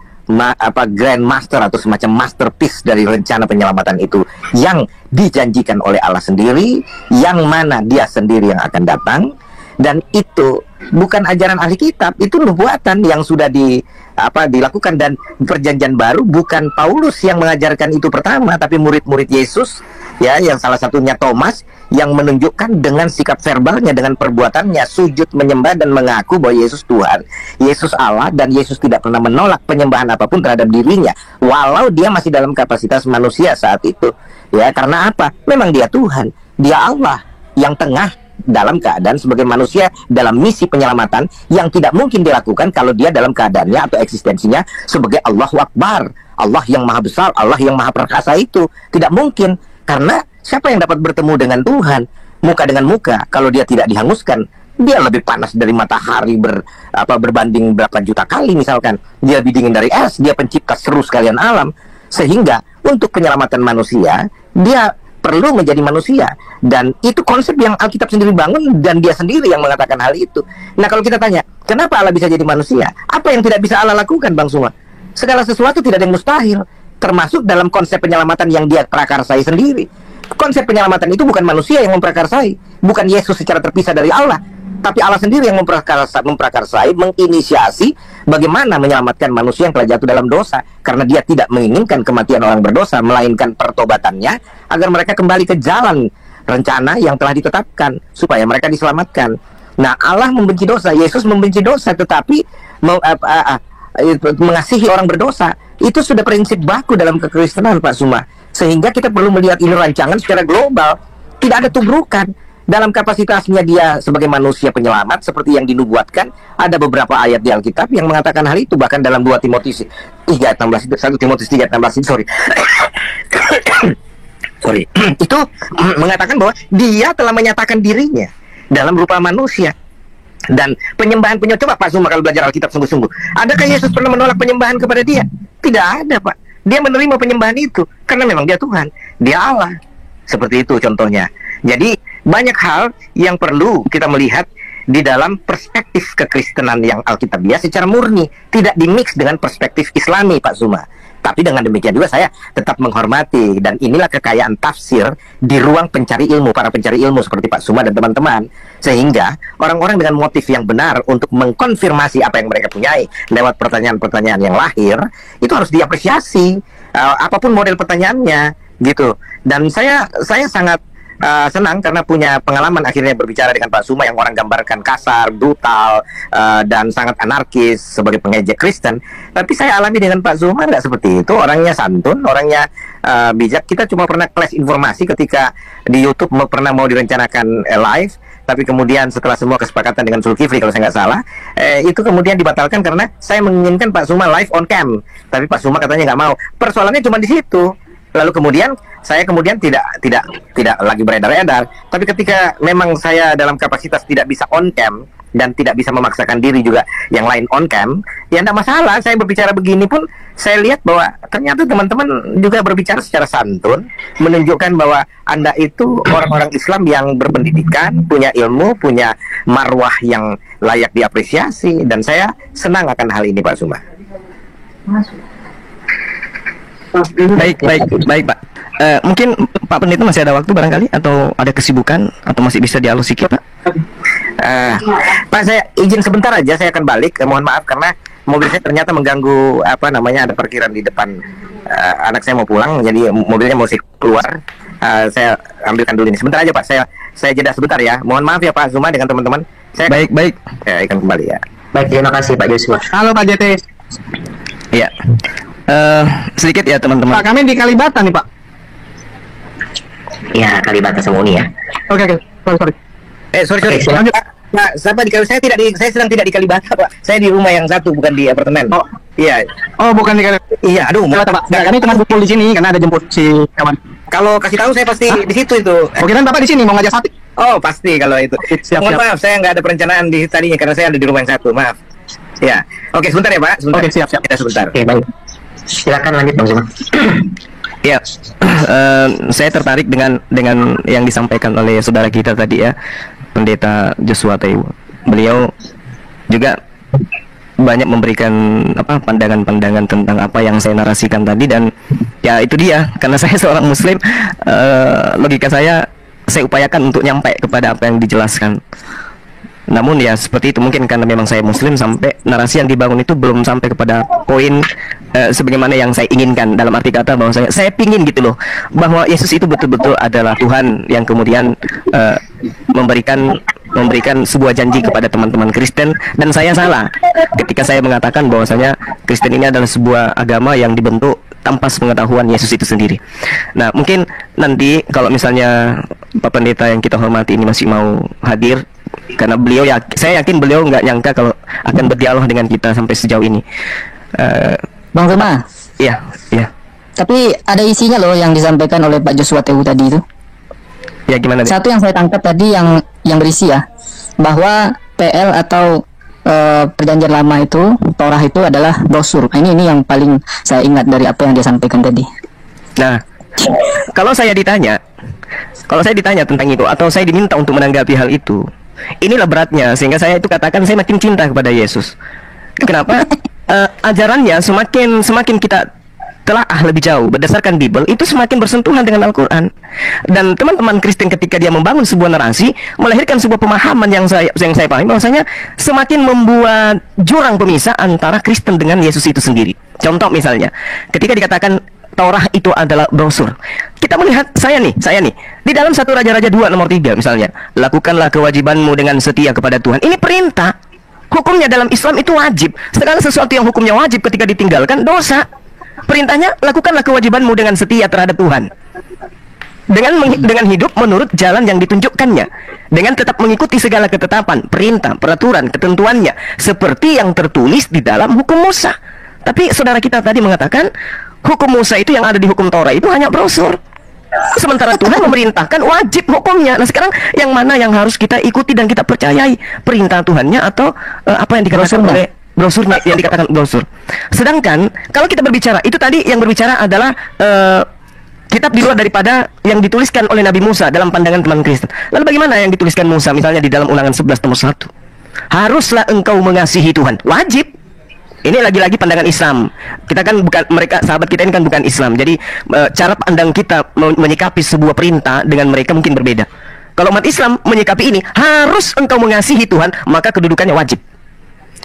Grand Master atau semacam masterpiece dari rencana penyelamatan itu yang dijanjikan oleh Allah sendiri, yang mana dia sendiri yang akan datang, dan itu bukan ajaran ahli kitab, itu nubuatan yang sudah dilakukan, dan perjanjian baru bukan Paulus yang mengajarkan itu pertama, tapi murid-murid Yesus ya, yang salah satunya Thomas yang menunjukkan dengan sikap verbalnya, dengan perbuatannya, sujud menyembah dan mengaku bahwa Yesus Tuhan, Yesus Allah, dan Yesus tidak pernah menolak penyembahan apapun terhadap dirinya walau dia masih dalam kapasitas manusia saat itu ya. Karena apa? Memang dia Tuhan, dia Allah yang tengah dalam keadaan sebagai manusia dalam misi penyelamatan yang tidak mungkin dilakukan kalau dia dalam keadaannya atau eksistensinya sebagai Allahu Akbar, Allah yang maha besar, Allah yang maha perkasa. Itu tidak mungkin, karena siapa yang dapat bertemu dengan Tuhan muka dengan muka kalau dia tidak dihanguskan? Dia lebih panas dari matahari berbanding berapa juta kali misalkan. Dia lebih dingin dari es, dia pencipta seluruh sekalian alam. Sehingga untuk penyelamatan manusia, dia perlu menjadi manusia, dan itu konsep yang Alkitab sendiri bangun, dan dia sendiri yang mengatakan hal itu. Nah, kalau kita tanya, kenapa Allah bisa jadi manusia? Apa yang tidak bisa Allah lakukan, Bang Suma? Segala sesuatu tidak ada yang mustahil, termasuk dalam konsep penyelamatan yang dia prakarsai sendiri. Konsep penyelamatan itu bukan manusia yang memprakarsai, bukan Yesus secara terpisah dari Allah, tapi Allah sendiri yang memprakarsai, menginisiasi bagaimana menyelamatkan manusia yang telah jatuh dalam dosa, karena dia tidak menginginkan kematian orang berdosa, melainkan pertobatannya agar mereka kembali ke jalan rencana yang telah ditetapkan supaya mereka diselamatkan. Nah, Allah membenci dosa, Yesus membenci dosa, tetapi mengasihi orang berdosa. Itu sudah prinsip baku dalam kekristenan, Pak Suma. Sehingga kita perlu melihat ini rancangan secara global, tidak ada tubrukan. Dalam kapasitasnya dia sebagai manusia penyelamat seperti yang dinubuatkan, ada beberapa ayat di Alkitab yang mengatakan hal itu. Bahkan dalam 2 Timotius 3:16 itu, 1 Timotius 3:16 itu, sorry itu mengatakan bahwa dia telah menyatakan dirinya dalam rupa manusia. Dan penyembahan coba Pak Zuma kalau belajar Alkitab sungguh-sungguh, adakah Yesus pernah menolak penyembahan kepada dia? Tidak ada, Pak. Dia menerima penyembahan itu karena memang dia Tuhan, dia Allah. Seperti itu contohnya. Jadi banyak hal yang perlu kita melihat di dalam perspektif kekristenan yang alkitabiah secara murni, tidak dimix dengan perspektif Islami, Pak Zuma. Tapi dengan demikian juga saya tetap menghormati, dan inilah kekayaan tafsir di ruang pencari ilmu, para pencari ilmu seperti Pak Suma dan teman-teman, sehingga orang-orang dengan motif yang benar untuk mengkonfirmasi apa yang mereka punyai lewat pertanyaan-pertanyaan yang lahir itu harus diapresiasi, apapun model pertanyaannya gitu. Dan saya sangat senang karena punya pengalaman akhirnya berbicara dengan Pak Suma yang orang gambarkan kasar, brutal, dan sangat anarkis sebagai pengejek Kristen. Tapi saya alami dengan Pak Suma nggak seperti itu. Orangnya santun, orangnya bijak. Kita cuma pernah clash informasi ketika di YouTube pernah mau direncanakan live, tapi kemudian setelah semua kesepakatan dengan Zulkifli kalau saya nggak salah, itu kemudian dibatalkan karena saya menginginkan Pak Suma live on cam, tapi Pak Suma katanya nggak mau. Persoalannya cuma di situ. Lalu kemudian saya tidak lagi beredar-edar. Tapi ketika memang saya dalam kapasitas tidak bisa on cam dan tidak bisa memaksakan diri juga yang lain on cam, ya tidak masalah. Saya berbicara begini pun saya lihat bahwa ternyata teman-teman juga berbicara secara santun, menunjukkan bahwa Anda itu orang-orang Islam yang berpendidikan, punya ilmu, punya marwah yang layak diapresiasi, dan saya senang akan hal ini, Pak Suma. Baik Pak. Mungkin Pak Pendeta masih ada waktu barangkali, atau ada kesibukan, atau masih bisa dialog sedikit, Pak? Pak, saya izin sebentar aja, saya akan balik. Mohon maaf karena mobil saya ternyata mengganggu, ada parkiran di depan. Anak saya mau pulang, jadi mobilnya mesti keluar. Saya ambilkan dulu ini. Sebentar aja Pak, saya jeda sebentar ya. Mohon maaf ya Pak Zuma dengan teman-teman. Baik. Saya akan kembali ya. Baik, terima kasih Pak Joshua. Halo Pak JT. Iya. Sedikit ya teman-teman. Pak, kami di Kalibata nih Pak. Ya, Kalibata Semuni ya. Oke. Sorry. Sorry. Oke, silakan. Pak, saya sedang tidak di Kalibata, Pak. Saya di rumah yang satu, bukan di apartemen. Oh. Iya. Oh, bukan di Kalibata. Iya, aduh. Pak. Nah, kami cuma kumpul di sini karena ada jemput si kawan. Kalau kasih tahu saya pasti di situ itu. Oke, kan Bapak di sini mau ngajak sate. Oh, pasti kalau itu. Siap. Mohon maaf, saya nggak ada perencanaan di tadinya karena saya ada di rumah yang satu. Maaf. Ya. Oke, sebentar ya, Pak. Sebentar. Oke, siap. Ya, sebentar. Oke, baik. Silakan lanjut Bang Zuma. Ya, saya tertarik dengan yang disampaikan oleh saudara kita tadi ya, Pendeta Joshua Taiwo. Beliau juga banyak memberikan pandangan-pandangan tentang apa yang saya narasikan tadi, dan ya itu dia, karena saya seorang Muslim, logika saya upayakan untuk nyampe kepada apa yang dijelaskan. Namun ya seperti itu, mungkin karena memang saya Muslim sampai narasi yang dibangun itu belum sampai kepada poin sebagaimana yang saya inginkan. Dalam arti kata bahwa saya pingin gitu loh, bahwa Yesus itu betul-betul adalah Tuhan yang kemudian memberikan sebuah janji kepada teman-teman Kristen, dan saya salah ketika saya mengatakan bahwasanya Kristen ini adalah sebuah agama yang dibentuk tanpa sepengetahuan Yesus itu sendiri. Nah, mungkin nanti kalau misalnya Pak Pendeta yang kita hormati ini masih mau hadir, karena beliau saya yakin beliau nggak nyangka kalau akan berdialog dengan kita sampai sejauh ini. Bang Zuma. Iya. Tapi ada isinya loh yang disampaikan oleh Pak Joshua Taiwo tadi itu. Ya, gimana? Satu yang saya tangkap tadi yang berisi ya, bahwa PL atau perjanjian lama itu, Torah itu adalah brosur. Ini yang paling saya ingat dari apa yang dia sampaikan tadi. Nah, kalau saya ditanya tentang itu, atau saya diminta untuk menanggapi hal itu, inilah beratnya, sehingga saya itu katakan saya makin cinta kepada Yesus. Kenapa? Ajarannya semakin kita telaah lebih jauh berdasarkan Bible, itu semakin bersentuhan dengan Al-Quran. Dan teman-teman Kristen ketika dia membangun sebuah narasi, melahirkan sebuah pemahaman yang saya pahami, bahwasanya semakin membuat jurang pemisah antara Kristen dengan Yesus itu sendiri. Contoh misalnya, ketika dikatakan Torah itu adalah brosur, kita melihat saya nih di dalam 1 Raja-Raja 2 nomor 3 misalnya, lakukanlah kewajibanmu dengan setia kepada Tuhan. Ini perintah. Hukumnya dalam Islam itu wajib. Segala sesuatu yang hukumnya wajib ketika ditinggalkan dosa. Perintahnya, lakukanlah kewajibanmu dengan setia terhadap Tuhan, dengan hidup menurut jalan yang ditunjukkannya, dengan tetap mengikuti segala ketetapan, perintah, peraturan, ketentuannya, seperti yang tertulis di dalam hukum Musa. Tapi saudara kita tadi mengatakan hukum Musa itu yang ada di hukum Torah itu hanya brosur, sementara Tuhan memerintahkan wajib hukumnya. Nah, sekarang yang mana yang harus kita ikuti dan kita percayai, perintah Tuhannya atau apa yang dikatakan oleh brosurnya, yang dikatakan brosur? Sedangkan kalau kita berbicara, itu tadi yang berbicara adalah kitab di luar daripada yang dituliskan oleh Nabi Musa dalam pandangan teman Kristen. Lalu bagaimana yang dituliskan Musa? Misalnya di dalam Ulangan 11 nomor 1, haruslah engkau mengasihi Tuhan, wajib. Ini lagi-lagi pandangan Islam. Kita kan bukan, mereka sahabat kita ini kan bukan Islam. Jadi cara pandang kita menyikapi sebuah perintah dengan mereka mungkin berbeda. Kalau umat Islam menyikapi ini, harus engkau mengasihi Tuhan, maka kedudukannya wajib.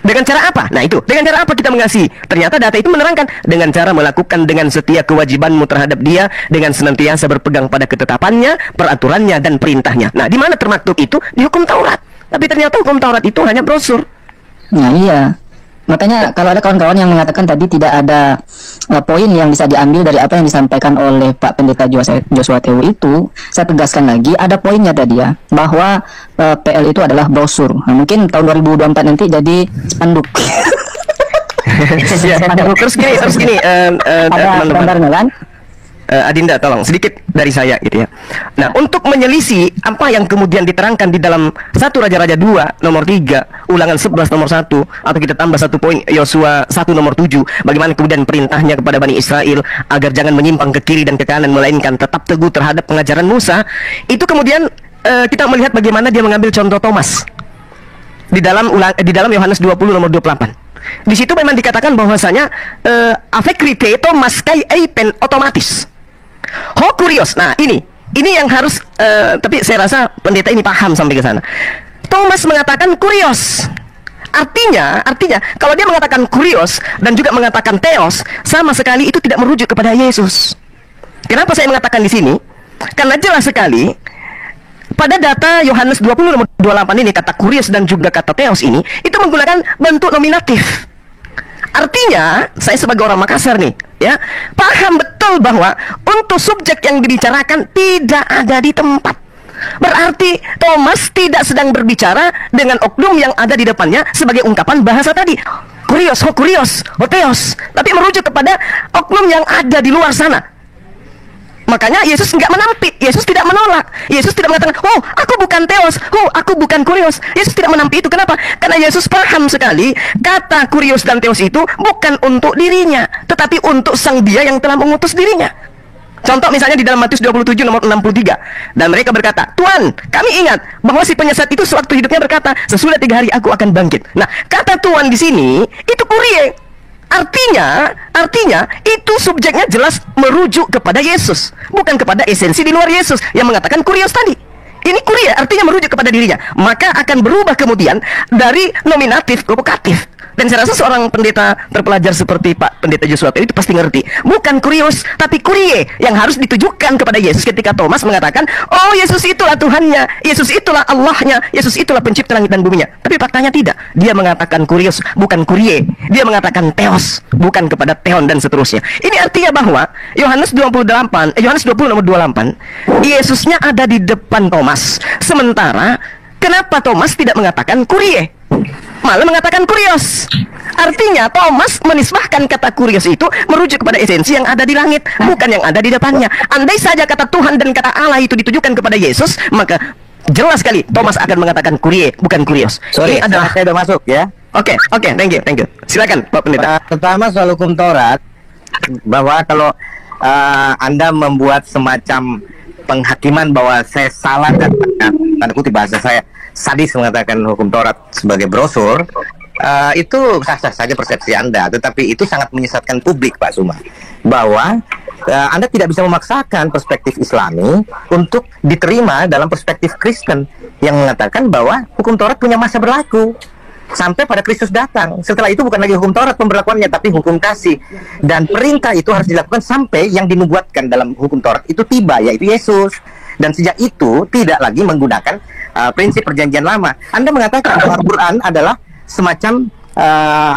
Dengan cara apa? Nah itu, dengan cara apa kita mengasihi? Ternyata data itu menerangkan dengan cara melakukan dengan setia kewajibanmu terhadap dia, dengan senantiasa berpegang pada ketetapannya, peraturannya, dan perintahnya. Nah, di mana termaktub itu? Di hukum Taurat. Tapi ternyata hukum Taurat itu hanya brosur. Nah iya, makanya kalau ada kawan-kawan yang mengatakan tadi tidak ada poin yang bisa diambil dari apa yang disampaikan oleh Pak Pendeta Joshua Tewu itu, saya tegaskan lagi, ada poinnya tadi ya, bahwa PL itu adalah brosur. Nah, mungkin tahun 2024 nanti jadi spanduk. Ya, terus gini, ada gambarnya kan? Adinda, tolong sedikit dari saya gitu ya. Nah, untuk menyelisih apa yang kemudian diterangkan di dalam 1 Raja-Raja 2 nomor 3, Ulangan 11 nomor 1, atau kita tambah 1 poin Yosua 1 nomor 7, bagaimana kemudian perintahnya kepada Bani Israel agar jangan menyimpang ke kiri dan ke kanan, melainkan tetap teguh terhadap pengajaran Musa. Itu kemudian kita melihat bagaimana dia mengambil contoh Thomas di dalam Yohanes 20 nomor 28. Di situ memang dikatakan bahwasanya avec crite Thomas kai eipen otomatis. Ho kurios. Nah, ini yang harus tapi saya rasa pendeta ini paham sampai ke sana. Thomas mengatakan kurios. Artinya kalau dia mengatakan kurios dan juga mengatakan theos, sama sekali itu tidak merujuk kepada Yesus. Kenapa saya mengatakan di sini? Karena jelas sekali pada data Yohanes 20 nomor 28 ini, kata kurios dan juga kata theos ini itu menggunakan bentuk nominatif. Artinya, saya sebagai orang Makassar nih, ya, paham betul bahwa untuk subjek yang dibicarakan tidak ada di tempat. Berarti Thomas tidak sedang berbicara dengan oknum yang ada di depannya sebagai ungkapan bahasa tadi. Kurios, ho kurios, ho theos, tapi merujuk kepada oknum yang ada di luar sana. Makanya Yesus nggak menampik, Yesus tidak menolak, Yesus tidak mengatakan, oh aku bukan theos, oh aku bukan kurios. Yesus tidak menampik itu. Kenapa? Karena Yesus paham sekali kata kurios dan theos itu bukan untuk dirinya, tetapi untuk sang dia yang telah mengutus dirinya. Contoh misalnya di dalam Matius 27 nomor 63, dan mereka berkata, Tuhan, kami ingat bahwa si penyesat itu sewaktu hidupnya berkata, sesudah 3 hari aku akan bangkit. Nah, kata Tuhan di sini itu kurie. Artinya itu subjeknya jelas merujuk kepada Yesus, bukan kepada esensi di luar Yesus yang mengatakan kurios tadi. Ini kurie artinya merujuk kepada dirinya, maka akan berubah kemudian dari nominatif ke vokatif. Dan saya rasa seorang pendeta terpelajar seperti Pak Pendeta Joshua itu pasti ngerti, bukan kurios tapi kurie yang harus ditujukan kepada Yesus ketika Thomas mengatakan, oh Yesus itulah Tuhannya, Yesus itulah Allahnya, Yesus itulah pencipta langit dan buminya. Tapi faktanya tidak, dia mengatakan kurios bukan kurie, dia mengatakan theos bukan kepada theon dan seterusnya. Ini artinya bahwa Yohanes 20 nomor 28, Yesusnya ada di depan Thomas, sementara kenapa Thomas tidak mengatakan kurie, malah mengatakan kurios? Artinya Thomas menisbahkan kata kurios itu merujuk kepada esensi yang ada di langit, bukan yang ada di depannya. Andai saja kata Tuhan dan kata Allah itu ditujukan kepada Yesus, maka jelas sekali Thomas akan mengatakan kurie, bukan kurios. Sorry, ini adalah... saya udah masuk ya. Oke, thank you. Silakan Pak Pendeta. Pertama soal hukum Taurat, bahwa kalau Anda membuat semacam penghakiman bahwa saya salah dan tanda kutip bahasa saya sadis mengatakan hukum Taurat sebagai brosur, itu sah-sah saja persepsi Anda, tetapi itu sangat menyesatkan publik, Pak Suma, bahwa Anda tidak bisa memaksakan perspektif Islami untuk diterima dalam perspektif Kristen yang mengatakan bahwa hukum Taurat punya masa berlaku sampai pada Kristus datang. Setelah itu bukan lagi hukum Taurat pemberlakuannya, tapi hukum kasih. Dan perintah itu harus dilakukan sampai yang dinubuatkan dalam hukum Taurat itu tiba, yaitu Yesus. Dan sejak itu tidak lagi menggunakan prinsip perjanjian lama. Anda mengatakan bahwa Al-Quran adalah semacam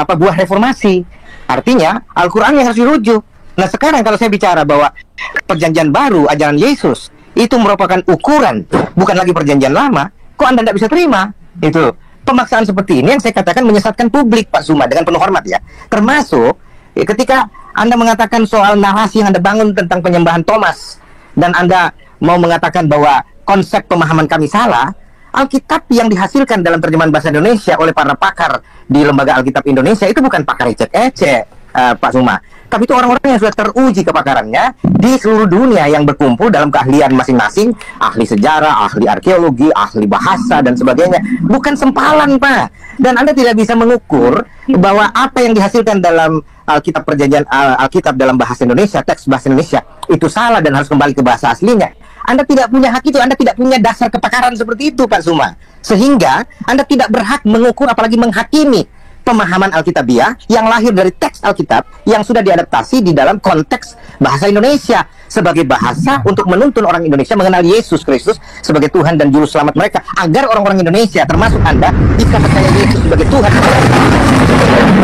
buah reformasi. Artinya Al-Quran yang harus dirujuk. Nah sekarang kalau saya bicara bahwa perjanjian baru, ajaran Yesus itu merupakan ukuran, bukan lagi perjanjian lama, kok Anda tidak bisa terima? Itu pemaksaan seperti ini yang saya katakan menyesatkan publik, Pak Suma, dengan penuh hormat ya. Termasuk ketika Anda mengatakan soal narasi yang Anda bangun tentang penyembahan Thomas, dan Anda mau mengatakan bahwa konsep pemahaman kami salah. Alkitab yang dihasilkan dalam terjemahan bahasa Indonesia oleh para pakar di Lembaga Alkitab Indonesia itu bukan pakar ecek-ecek. Pak Suma. Tapi itu orang-orang yang sudah teruji kepakarannya di seluruh dunia yang berkumpul dalam keahlian masing-masing, ahli sejarah, ahli arkeologi, ahli bahasa dan sebagainya. Bukan sempalan, Pak. Dan Anda tidak bisa mengukur bahwa apa yang dihasilkan dalam Alkitab Perjanjian Alkitab dalam bahasa Indonesia, teks bahasa Indonesia itu salah dan harus kembali ke bahasa aslinya. Anda tidak punya hak itu, Anda tidak punya dasar kepakaran seperti itu, Pak Suma. Sehingga Anda tidak berhak mengukur apalagi menghakimi pemahaman Alkitabiah yang lahir dari teks Alkitab yang sudah diadaptasi di dalam konteks bahasa Indonesia sebagai bahasa untuk menuntun orang Indonesia mengenal Yesus Kristus sebagai Tuhan dan Juru Selamat mereka, agar orang-orang Indonesia termasuk Anda bisa percaya Yesus sebagai Tuhan.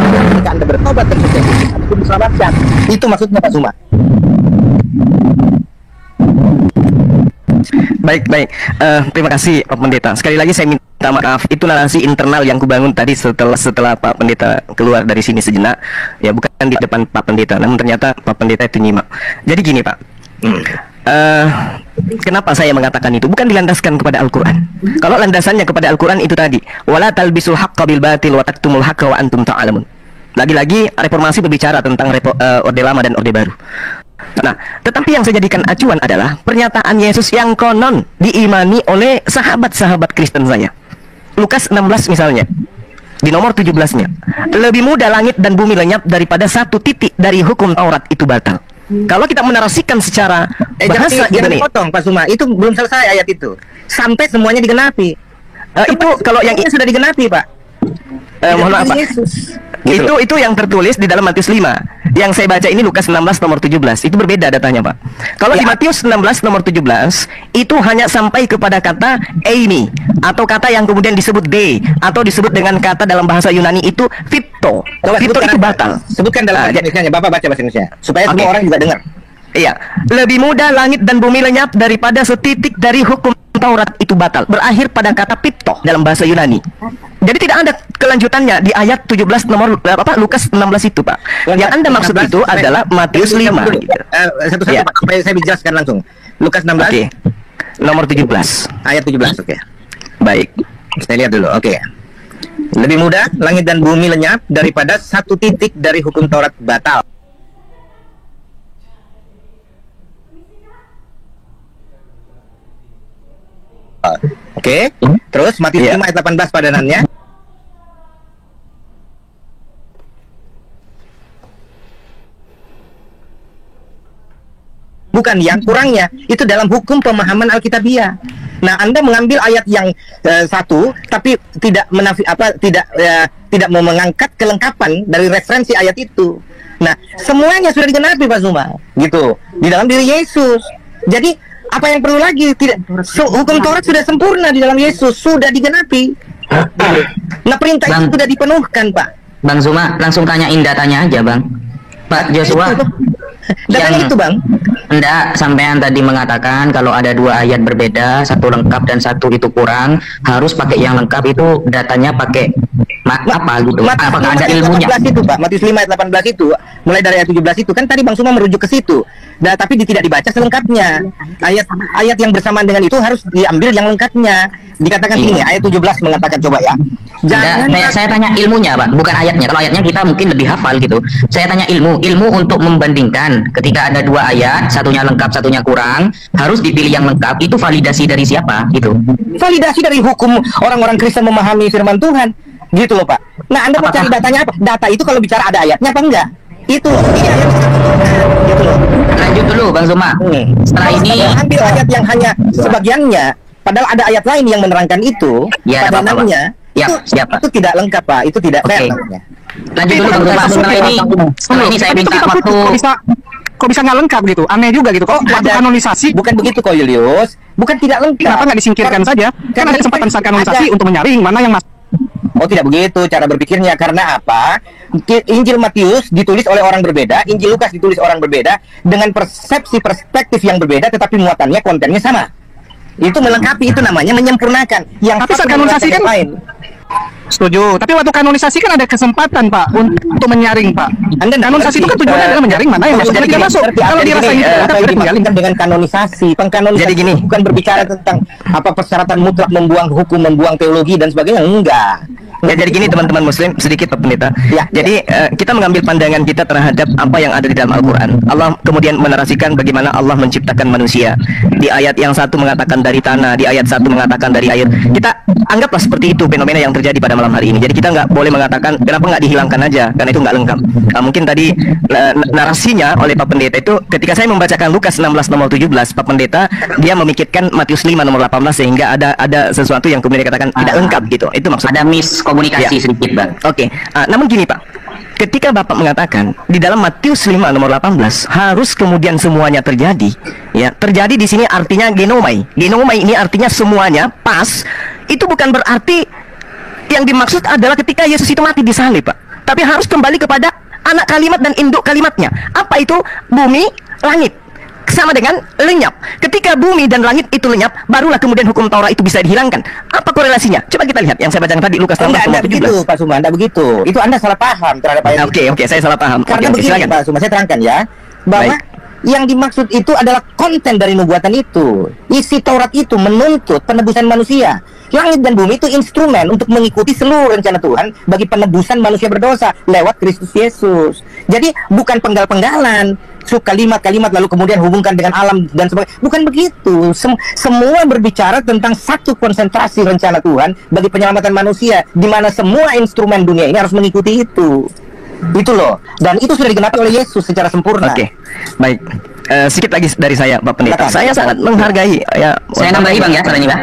Ketika Anda bertobat dan percaya Yesus, Anda diselamatkan. Itu maksudnya, Pak Suma. Baik. Terima kasih Pak Pendeta. Sekali lagi saya minta maaf. Itu narasi internal yang kubangun tadi setelah Pak Pendeta keluar dari sini sejenak. Ya, bukan di depan Pak Pendeta, namun ternyata Pak Pendeta itu nyimak. Jadi gini, Pak. Kenapa saya mengatakan itu? Bukan dilandaskan kepada Al-Quran. Kalau landasannya kepada Al-Quran itu tadi, wala talbisul haqqa bil batil wa taktumul haqqa wa antum ta'lamun. Lagi-lagi reformasi berbicara tentang orde lama dan orde baru. Nah, tetapi yang saya jadikan acuan adalah pernyataan Yesus yang konon diimani oleh sahabat-sahabat Kristen saya. Lukas 16 misalnya, di nomor 17-nya. Lebih mudah langit dan bumi lenyap daripada satu titik dari hukum Taurat itu batal. Kalau kita menarasikan secara bahasa jangan Indonesia, dipotong, Pak Suma. Itu belum selesai ayat itu. Sampai semuanya digenapi. itu kalau yang sudah digenapi, Pak. mohon maaf, Pak. Yesus. Itu yang tertulis di dalam Matius 5. Yang saya baca ini Lukas 16 nomor 17. Itu berbeda datanya, Pak. Kalau di Matius 16 nomor 17 itu hanya sampai kepada kata eimi, atau kata yang kemudian disebut de, atau disebut dengan kata dalam bahasa Yunani itu fito. Fito itu batal. Sebutkan dalam bahasa Indonesia. Bapak baca bahasa Indonesia supaya semua orang juga dengar. Iya, lebih mudah langit dan bumi lenyap daripada setitik dari hukum Taurat itu batal. Berakhir pada kata pito dalam bahasa Yunani. Jadi tidak ada kelanjutannya di ayat 17 nomor Lukas 16 itu, Pak. Yang Anda maksud itu adalah Matius 5 gitu. Satu-satu, Pak, supaya saya jelaskan langsung. Lukas 16. Oke. Nomor 17. Ayat 17, oke. Baik. Saya lihat dulu, oke. Lebih mudah langit dan bumi lenyap daripada satu titik dari hukum Taurat batal. Oke. Terus Matius 5 ayat 18 padanannya. Bukan, yang kurangnya itu dalam hukum pemahaman Alkitabiah. Nah, Anda mengambil ayat yang satu, tapi tidak tidak mau mengangkat kelengkapan dari referensi ayat itu. Nah, semuanya sudah digenapi, Pak Suma, gitu, di dalam diri Yesus. Jadi apa yang perlu lagi? Hukum Taurat sudah sempurna di dalam Yesus, sudah digenapi. Nah, perintah itu sudah dipenuhkan, Pak. Bang Zuma, langsung tanyain datanya aja, Bang. Pak Joshua. Datanya itu, Bang. Enggak, sampean tadi mengatakan kalau ada dua ayat berbeda, satu lengkap dan satu itu kurang, harus pakai yang lengkap itu datanya pakai apa gitu? Apakah ada ilmunya? Itu, Pak. Matius 5 ayat 18 itu, mulai dari ayat 17 itu kan tadi Bang Suma merujuk ke situ. Nah, tapi tidak dibaca selengkapnya. Ayat yang bersamaan dengan itu harus diambil yang lengkapnya. Dikatakan ini ayat 17 mengatakan, coba ya. Saya tanya ilmunya, Pak, bukan ayatnya. Kalau ayatnya kita mungkin lebih hafal gitu. Saya tanya ilmu untuk membandingkan ketika ada dua ayat, satunya lengkap, satunya kurang, harus dipilih yang lengkap. Itu validasi dari siapa gitu? Validasi dari hukum orang-orang Kristen memahami firman Tuhan. Gitu loh, Pak. Nah, Anda mau cari datanya apa? Data itu kalau bicara ada ayatnya apa enggak? Itu ini ayat gitu loh. Lanjut dulu, Bang Zuma. Setelah ini ambil ayat yang hanya sebagiannya, padahal ada ayat lain yang menerangkan itu, ya, padanannya. Itu tidak lengkap, Pak. Itu tidak fair. Lanjut dulu, Bang Zuma. Setelah ini saya minta waktu. Kok bisa nggak lengkap gitu? Aneh juga gitu. Kok ada kanonisasi? Bukan begitu kok, Julius. Bukan tidak lengkap. Kenapa nggak disingkirkan saja? Kan ada kesempatan saat kanonisasi untuk menyaring mana yang masuk. Oh, tidak begitu cara berpikirnya. Karena apa? Injil Matius ditulis oleh orang berbeda, Injil Lukas ditulis orang berbeda, dengan persepsi perspektif yang berbeda, tetapi muatannya, kontennya sama. Itu melengkapi, itu namanya menyempurnakan. Yang tapi saat kanonisasi kan lain. Setuju. Tapi waktu kanonisasi kan ada kesempatan, Pak, untuk menyaring, Pak. Kanonisasi itu kan tujuannya adalah menyaring mana yang masuk dan tidak masuk. Kalau dirasain dimaksudkan dengan kanonisasi, pengkanonisasi jadi gini, bukan berbicara tentang apa persyaratan mutlak membuang hukum, membuang teologi dan sebagainya, enggak. Ya, jadi gini teman-teman Muslim, sedikit Pak Pendeta. Ya, Jadi kita mengambil pandangan kita terhadap apa yang ada di dalam Al-Quran. Allah kemudian menarasikan bagaimana Allah menciptakan manusia. Di ayat yang satu mengatakan dari tanah, di ayat satu mengatakan dari air. Kita anggaplah seperti itu fenomena yang terjadi pada malam hari ini. Jadi kita nggak boleh mengatakan kenapa nggak dihilangkan aja, karena itu nggak lengkap. Mungkin tadi narasinya oleh Pak Pendeta itu ketika saya membacakan Lukas 16 nomor 17, Pak Pendeta dia memikirkan Matius 5 nomor 18 sehingga ada sesuatu yang kemudian dikatakan tidak lengkap gitu. Itu maksudnya. Ada miskomunikasi Ya. sedikit, Bang. Oke, namun gini Pak, ketika Bapak mengatakan di dalam Matius 5 nomor 18 harus kemudian semuanya terjadi, ya terjadi di sini artinya genomai. Genomai ini artinya semuanya pas. Itu bukan berarti yang dimaksud adalah ketika Yesus itu mati di salib, Pak. Tapi harus kembali kepada anak kalimat dan induk kalimatnya. Apa itu? Bumi, langit. Sama dengan lenyap. Ketika bumi dan langit itu lenyap, barulah kemudian hukum Taurat itu bisa dihilangkan. Apa korelasinya? Coba kita lihat yang saya bacakan tadi Lukas 16 Enggak ayat 17. begitu Pak Suma, enggak begitu. Itu Anda salah paham terhadap ayat itu. Oke, saya salah paham. Karena Oke, begini silakan. Pak Suma, saya terangkan ya, bahwa yang dimaksud itu adalah konten dari nubuatan itu. Isi Taurat itu menuntut penebusan manusia. Langit dan bumi itu instrumen untuk mengikuti seluruh rencana Tuhan bagi penebusan manusia berdosa lewat Kristus Yesus. Jadi bukan penggal-penggalan, kalimat-kalimat lalu kemudian hubungkan dengan alam dan sebagainya. Bukan begitu. Semua berbicara tentang satu konsentrasi rencana Tuhan bagi penyelamatan manusia, di mana semua instrumen dunia ini harus mengikuti itu. Itu loh. Dan itu sudah digenapi oleh Yesus secara sempurna. Oke, baik. Sedikit lagi dari saya, Pak Pendeta. Silakan. Saya sangat menghargai. Ya, Saya nambahi, Bang, ya, caranya, Bang.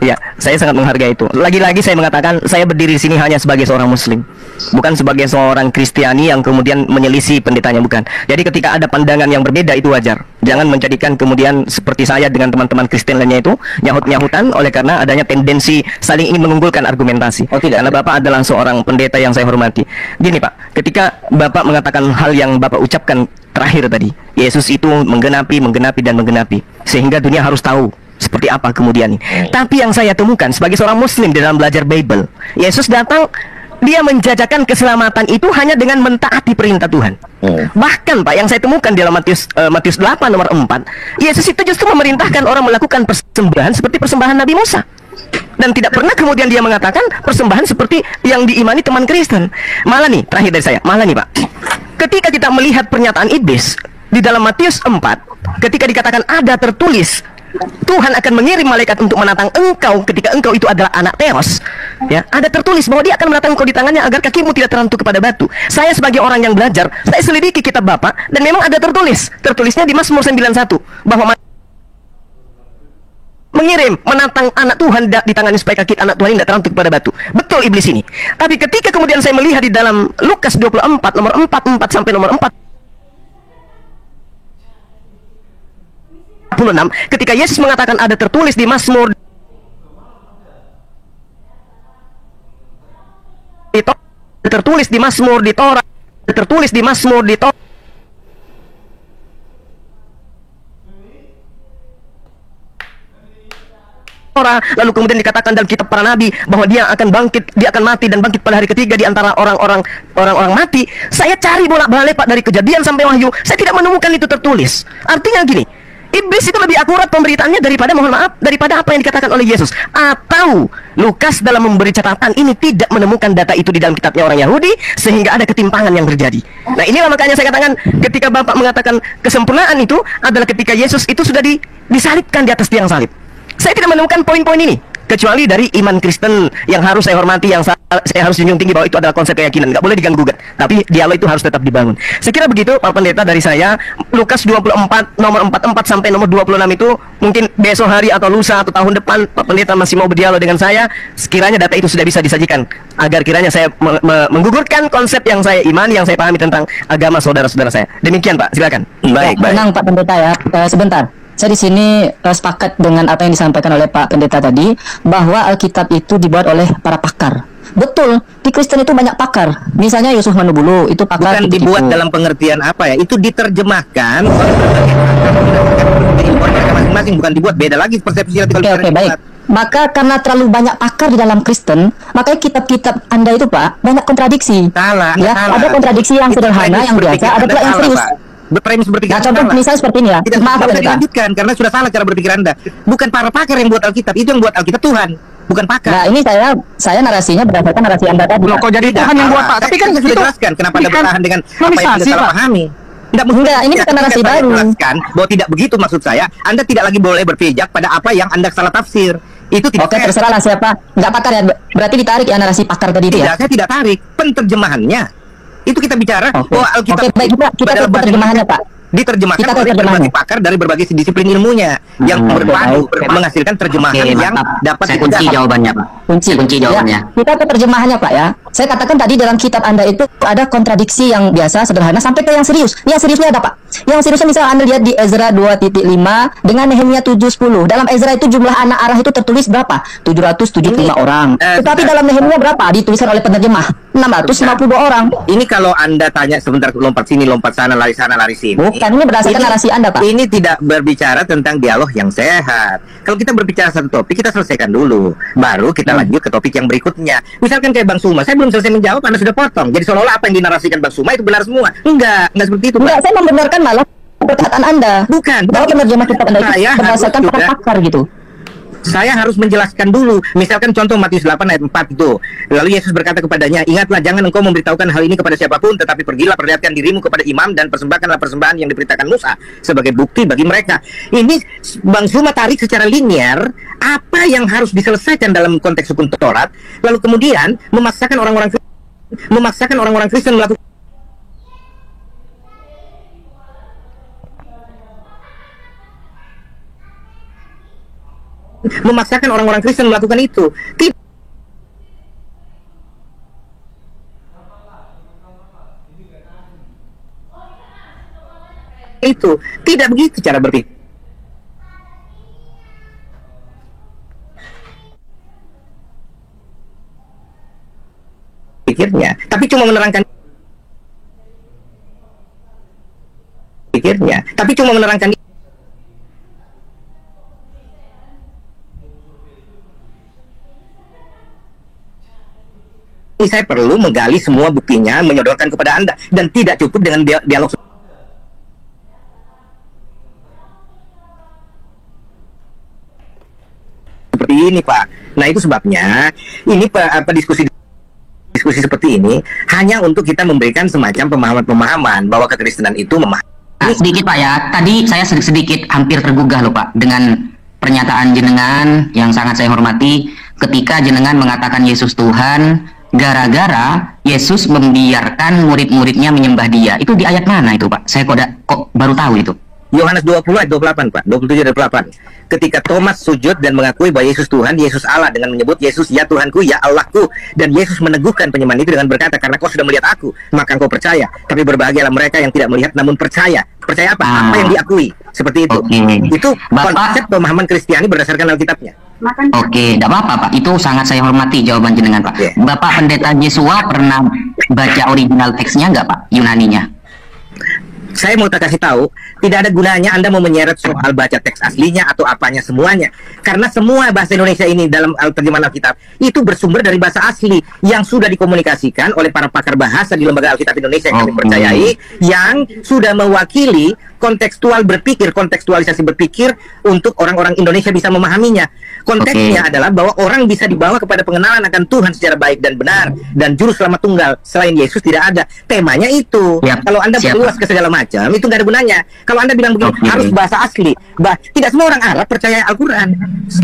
Ya, saya sangat menghargai itu. Lagi-lagi saya mengatakan saya berdiri di sini hanya sebagai seorang Muslim, bukan sebagai seorang Kristiani yang kemudian menyelisih pendetanya, bukan. Jadi ketika ada pandangan yang berbeda itu wajar. Jangan menjadikan kemudian seperti saya dengan teman-teman Kristen lainnya itu nyahut-nyahutan oleh karena adanya tendensi saling ingin mengunggulkan argumentasi. Oh, tidak. Karena Bapak adalah seorang pendeta yang saya hormati. Gini Pak, ketika Bapak mengatakan hal yang Bapak ucapkan terakhir tadi, Yesus itu menggenapi dan menggenapi, sehingga dunia harus tahu seperti apa kemudian. Tapi yang saya temukan sebagai seorang Muslim di dalam belajar Bible, Yesus datang, dia menjajakan keselamatan itu hanya dengan mentaati perintah Tuhan. Bahkan Pak, yang saya temukan di dalam Matius 8 nomor 4, Yesus itu justru memerintahkan orang melakukan persembahan seperti persembahan Nabi Musa. Dan tidak pernah kemudian dia mengatakan persembahan seperti yang diimani teman Kristen. Malah nih, terakhir dari saya, malah nih Pak, ketika kita melihat pernyataan iblis di dalam Matius 4, ketika dikatakan ada tertulis Tuhan akan mengirim malaikat untuk menatang engkau ketika engkau itu adalah anak Theos, ya, ada tertulis bahwa dia akan menatang engkau di tangannya agar kakimu tidak terantuk kepada batu. Saya sebagai orang yang belajar, saya selidiki kitab Bapak dan memang ada tertulisnya di Mazmur 91 bahwa mengirim menatang anak Tuhan di tangannya supaya kaki anak Tuhan ini tidak terantuk kepada batu. Betul iblis ini. Tapi ketika kemudian saya melihat di dalam Lukas 24 nomor 44 sampai nomor 46, ketika Yesus mengatakan ada tertulis di Mazmur tertulis di Mazmur di Torah, tertulis di Mazmur di Torah, lalu kemudian dikatakan dalam kitab para nabi bahwa dia akan bangkit, dia akan mati dan bangkit pada hari ketiga di antara orang-orang mati. Saya cari bolak-balik Pak dari Kejadian sampai Wahyu, saya tidak menemukan itu tertulis. Artinya gini, iblis itu lebih akurat pemberitaannya daripada, mohon maaf, daripada apa yang dikatakan oleh Yesus. Atau Lukas dalam memberi catatan ini tidak menemukan data itu di dalam kitabnya orang Yahudi, sehingga ada ketimpangan yang terjadi. Nah inilah makanya saya katakan ketika Bapak mengatakan kesempurnaan itu adalah ketika Yesus itu sudah disalibkan di atas tiang salib. Saya tidak menemukan poin-poin ini, kecuali dari iman Kristen yang harus saya hormati, yang saya harus junjung tinggi bahwa itu adalah konsep keyakinan, nggak boleh diganggu-gugat. Tapi dialog itu harus tetap dibangun. Saya kira begitu Pak Pendeta dari saya. Lukas 24 nomor 44 sampai nomor 26 itu mungkin besok hari atau lusa atau tahun depan Pak Pendeta masih mau berdialog dengan saya. Sekiranya data itu sudah bisa disajikan, agar kiranya saya menggugurkan konsep yang saya imani, yang saya pahami tentang agama saudara-saudara saya. Demikian Pak, silakan. Baik. Tenang Pak Pendeta ya. Sebentar. Saya di sini sepakat dengan apa yang disampaikan oleh Pak Pendeta tadi, bahwa Alkitab itu dibuat oleh para pakar. Betul, di Kristen itu banyak pakar. Misalnya Yusuf Manubulu itu pakar. Bukan dibuat dalam pengertian apa ya? Itu diterjemahkan oleh mereka masing-masing, bukan dibuat. Beda lagi persepsi. Oke, baik. Maka karena terlalu banyak pakar di dalam Kristen, makanya kitab-kitab Anda itu Pak banyak kontradiksi. Salah, ya, salah. Ada kontradiksi yang Itu sederhana, yang biasa, ada pula yang serius. Premis berpikir Nah, contoh salah. misalnya seperti ini ya. Tidak Maaf Pak bisa Pendeta. dilanjutkan karena sudah salah cara berpikir Anda. Bukan para pakar yang buat Alkitab, itu yang buat Alkitab Tuhan, bukan pakar. Nah, ini saya narasinya berdasarkan narasi Anda tadi. Loh, Pak. kok jadi Tuhan yang buat Pak? Tapi kan saya itu jelaskan kenapa Anda ini kan bertahan dengan apa yang nomisasi, Anda salah Pak. pahami. Enggak, ini bukan narasi Saya baru. jelaskan bahwa tidak begitu maksud saya. Anda tidak lagi boleh berpijak pada apa yang Anda salah tafsir. Itu tidak Oke, fair. terserahlah siapa. Enggak pakar ya. Berarti ditarik ya narasi pakar tadi itu Tidak, ya. saya tidak tarik penterjemahannya. Itu kita bicara Oke. bahwa Alkitab Oke, baik, kita adalah ke bahasa terjemahannya, Pak. diterjemahkan Kita ke oleh terjemahannya. berbagai pakar dari berbagai disiplin ilmunya yang berpadu menghasilkan terjemahan Oke, yang mantap. dapat Saya kunci dipegah. jawabannya, Pak. Kunci jawabannya. Ya, kita ke terjemahannya Pak ya. Saya katakan tadi dalam kitab Anda itu ada kontradiksi yang biasa sederhana sampai ke yang serius. Yang seriusnya ada Pak. Yang seriusnya misalnya Anda lihat di Ezra 2.5 dengan Nehemia 7.10. Dalam Ezra itu jumlah anak Arah itu tertulis berapa? 775 orang. Tetapi dalam Nehemia berapa? Dituliskan oleh penerjemah 652 orang. Ini kalau Anda tanya sebentar lompat sini, lompat sana, lari sini. Bukan, ini berdasarkan narasi Anda, Pak. Ini tidak berbicara tentang dialog yang sehat. Kalau kita berbicara satu topik, kita selesaikan dulu. Baru kita lanjut ke topik yang berikutnya. Misalkan kayak Bang Suma, saya belum selesai menjawab, Anda sudah potong. Jadi seolah-olah apa yang dinarasikan Bang Suma itu benar semua. Enggak seperti itu, Pak. Enggak, saya membenarkan malah perkataan Anda. Bukan. Bahwa penerjemah kitab Anda itu Saya berdasarkan harus para juga- pakar gitu. Saya harus menjelaskan dulu. Misalkan contoh Matius 8 ayat 4 itu. Lalu Yesus berkata kepadanya, ingatlah jangan engkau memberitahukan hal ini kepada siapapun, tetapi pergilah perlihatkan dirimu kepada imam dan persembahkanlah persembahan yang diperintahkan Musa sebagai bukti bagi mereka. Ini Bang Suma tarik secara linier apa yang harus diselesaikan dalam konteks hukum Taurat, lalu kemudian memaksakan orang-orang Kristen melakukan itu. Itu tidak begitu cara berpikir. Pikirnya, tapi cuma menerangkan ini saya perlu menggali semua buktinya, menyodorkan kepada Anda, dan tidak cukup dengan dialog seperti ini, Pak. Nah, itu sebabnya ini diskusi seperti ini hanya untuk kita memberikan semacam pemahaman-pemahaman bahwa kekristenan itu memahami. Nah, sedikit Pak ya, tadi saya sedikit hampir tergugah loh Pak dengan pernyataan jenengan yang sangat saya hormati ketika jenengan mengatakan Yesus Tuhan gara-gara Yesus membiarkan murid-muridnya menyembah dia. Itu di ayat mana itu Pak? Saya kok baru tahu itu. Yohanes 20 ayat 28 Pak, 27 ayat 28. Ketika Thomas sujud dan mengakui bahwa Yesus Tuhan, Yesus Allah dengan menyebut Yesus ya Tuhanku, ya Allahku. Dan Yesus meneguhkan penyembahan itu dengan berkata, karena kau sudah melihat aku, maka engkau percaya. Tapi berbahagialah mereka yang tidak melihat namun percaya. Percaya apa? Apa yang diakui. Seperti itu. Itu konsep pemahaman Kristiani berdasarkan Alkitabnya. Oke, tidak apa-apa Pak. Itu sangat saya hormati jawaban jenengan Pak. Yeah. Bapak Pendeta Yesua pernah baca original teksnya nggak Pak? Yunaninya? Saya mau kasih tahu, tidak ada gunanya Anda mau menyeret soal baca teks aslinya atau apanya semuanya. Karena semua bahasa Indonesia ini dalam terjemahan Alkitab itu bersumber dari bahasa asli yang sudah dikomunikasikan oleh para pakar bahasa di Lembaga Alkitab Indonesia yang kami percayai, yang sudah mewakili kontekstualisasi berpikir untuk orang-orang Indonesia bisa memahaminya. Konteksnya adalah bahwa orang bisa dibawa kepada pengenalan akan Tuhan secara baik dan benar, dan juru selamat tunggal selain Yesus tidak ada. Temanya itu. Kalau Anda berluas ke segala macam, itu nggak ada gunanya. Kalau Anda bilang begini, harus bahasa asli. Tidak semua orang Arab percaya Al-Quran.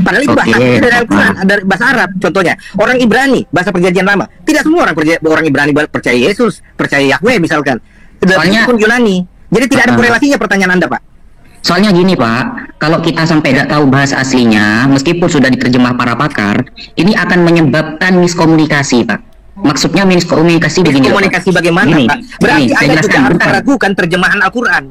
Padahal itu bahasa asli dari Al-Quran, dari bahasa Arab. Contohnya, orang Ibrani, bahasa Perjanjian Lama. Tidak semua orang Ibrani percaya Yesus, percaya Yahweh misalkan. Soalnya pun Yunani. Jadi tidak ada korelasinya pertanyaan Anda, Pak. Soalnya gini Pak, kalau kita sampai tidak tahu bahasa aslinya, meskipun sudah diterjemah para pakar, ini akan menyebabkan miskomunikasi Pak. Maksudnya miskomunikasi begini. Komunikasi bagaimana, Gini, Pak? Berarti saya Anda jelaskan, juga harus bentar. meragukan terjemahan Al-Quran.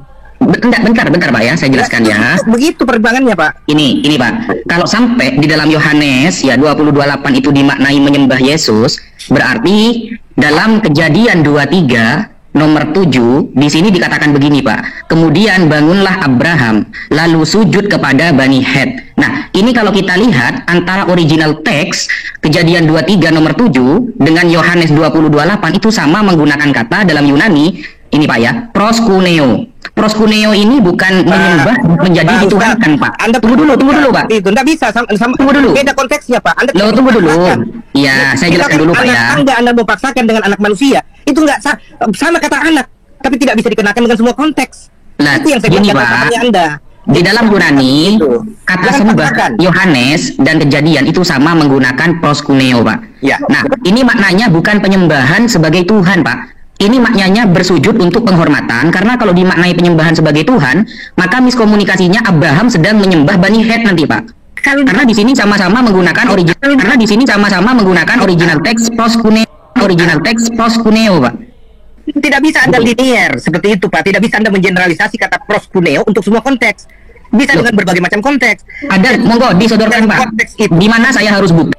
Bentar Pak ya, saya jelaskan ya. Begitu pertimbangannya, Pak. Ini Pak, kalau sampai di dalam Yohanes ya 22:8 itu dimaknai menyembah Yesus, berarti dalam Kejadian 23 nomor 7 di sini dikatakan begini Pak. Kemudian bangunlah Abraham lalu sujud kepada Bani Het. Nah, ini kalau kita lihat antara original teks Kejadian 23 nomor 7 dengan Yohanes 20:28 itu sama menggunakan kata dalam Yunani ini Pak ya, proskuneo. proskuneo ini bukan menyembah menjadi dituhankan, Pak. Tunggu dulu, Pak. Itu enggak bisa sama Tunggu dulu. beda konteksnya, Pak. Anda Loh, tidak tunggu dulu. memaksakan. Iya, saya jelaskan dulu, Pak, ya. Anda memaksakan dengan anak manusia. Itu enggak sama kata anak, tapi tidak bisa dikenakan dengan semua konteks. Nah, Itu yang saya gini, katakan Pak. makanya Anda. Di dalam Yunani, Itu. kata Jangan sembah paksakan. Yohanes dan Kejadian itu sama menggunakan proskuneo, Pak. Ya. Nah, ini maknanya bukan penyembahan sebagai Tuhan, Pak. Ini maknanya bersujud untuk penghormatan, karena kalau dimaknai penyembahan sebagai Tuhan, maka miskomunikasinya Abraham sedang menyembah Bani Het nanti, Pak. Karena di sini sama-sama menggunakan original teks proskuneo, Pak. Tidak bisa Anda linear seperti itu, Pak. Tidak bisa Anda mengeneralisasi kata proskuneo untuk semua konteks. Bisa dengan berbagai macam konteks. Ada, monggo disodorkan, Pak. Konteks itu. Di mana saya harus bukti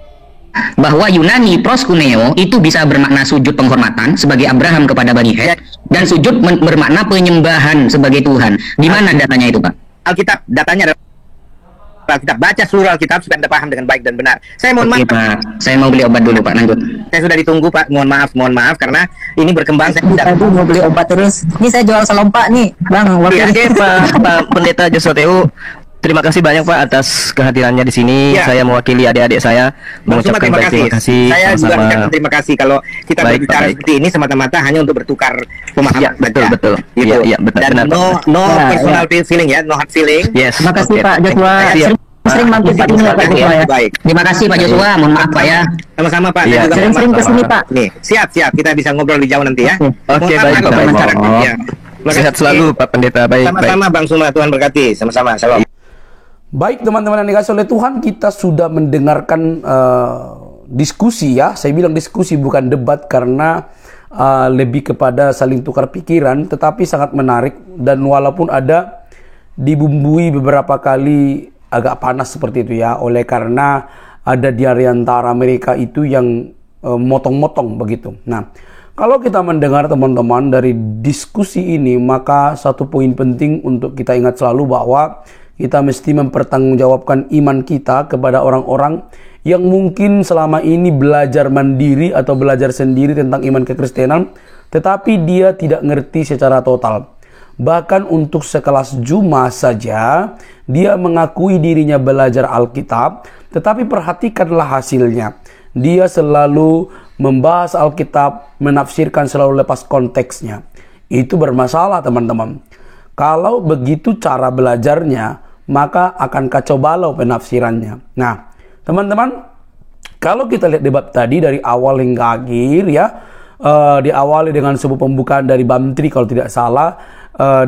bahwa Yunani proskuneo itu bisa bermakna sujud penghormatan sebagai Abraham kepada Bani Het, dan sujud bermakna penyembahan sebagai Tuhan. Di mana datanya itu, Pak? Alkitab, datanya adalah Alkitab. Baca seluruh Alkitab supaya Anda paham dengan baik dan benar. Saya mohon Oke, maaf, Pak. Saya mau beli obat dulu, Pak. Lanjut. saya sudah ditunggu, Pak. Mohon maaf karena ini berkembang. Saya tidak. Tadi mau beli obat terus. Ini saya jual selompak nih, Bang. Waktu Oke, Pak Pendeta Joshua Teu, terima kasih banyak, Pak, atas kehadirannya di sini. Ya. Saya mewakili adik-adik saya Bang Suma, mengucapkan terima kasih. Saya juga sama-sama. mengucapkan terima kasih kalau kita Baik, berbicara baik. seperti ini semata-mata hanya untuk bertukar pemahaman. Ya, betul, saja. betul. Gitu. Iya, iya, benar, Dan benar, no Ya, personal feeling ya, no hard feeling. Yes. Terima kasih oke. Pak Joshua. Siap. Sering mampir Pak ini ya Pak Joshua ya. Baik. Terima kasih, Pak Joshua. Mohon maaf, Pak, ya. Sama-sama, Pak. Iya, Saya juga Sering-sering mohon kesini maaf. Pak. Nih, siap. Kita bisa ngobrol di jauh nanti ya. Oke. Oke, Mohon maaf baik, kalau Pak. membicarakan. Oh. Ya. Terima Sehat kasih. selalu, Pak Pendeta. Baik, baik. Sama-sama, Bang Suma. Tuhan berkati. Sama-sama. Shalom. Baik teman-teman yang dikasih oleh Tuhan, kita sudah mendengarkan diskusi ya. Saya bilang diskusi bukan debat karena lebih kepada saling tukar pikiran, tetapi sangat menarik. Dan walaupun ada dibumbui beberapa kali agak panas seperti itu ya, oleh karena ada di antara mereka itu yang motong-motong begitu. Nah, kalau kita mendengar teman-teman dari diskusi ini, maka satu poin penting untuk kita ingat selalu bahwa kita mesti mempertanggungjawabkan iman kita kepada orang-orang yang mungkin selama ini belajar mandiri atau belajar sendiri tentang iman kekristenan, tetapi dia tidak ngerti secara total. Bahkan untuk sekelas Juma saja, dia mengakui dirinya belajar Alkitab, tetapi perhatikanlah hasilnya. Dia selalu membahas Alkitab, menafsirkan selalu lepas konteksnya. Itu bermasalah teman-teman. Kalau begitu cara belajarnya, maka akan kacau balau penafsirannya. Nah, teman-teman, kalau kita lihat debat tadi dari awal hingga akhir ya, diawali dengan sebuah pembukaan dari Bamtri kalau tidak salah.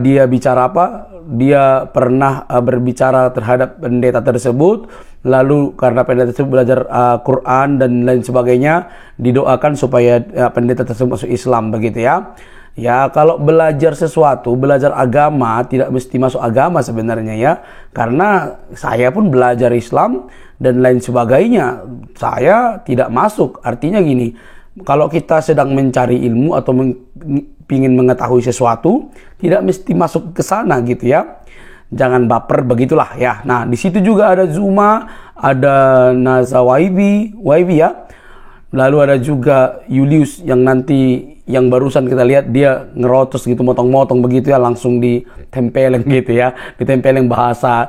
Dia bicara apa? Dia pernah berbicara terhadap pendeta tersebut, lalu karena pendeta tersebut belajar Quran dan lain sebagainya, didoakan supaya pendeta tersebut masuk Islam begitu ya. Ya, kalau belajar sesuatu, belajar agama tidak mesti masuk agama sebenarnya ya. Karena saya pun belajar Islam dan lain sebagainya, saya tidak masuk. Artinya gini, kalau kita sedang mencari ilmu atau ingin mengetahui sesuatu, tidak mesti masuk ke sana gitu ya. Jangan baper begitulah ya. Nah, di situ juga ada Zuma, ada Naza YB ya. Lalu ada juga Julius yang nanti yang barusan kita lihat dia ngerotos gitu, motong-motong begitu ya, langsung ditempeleng gitu ya. Ditempeleng bahasa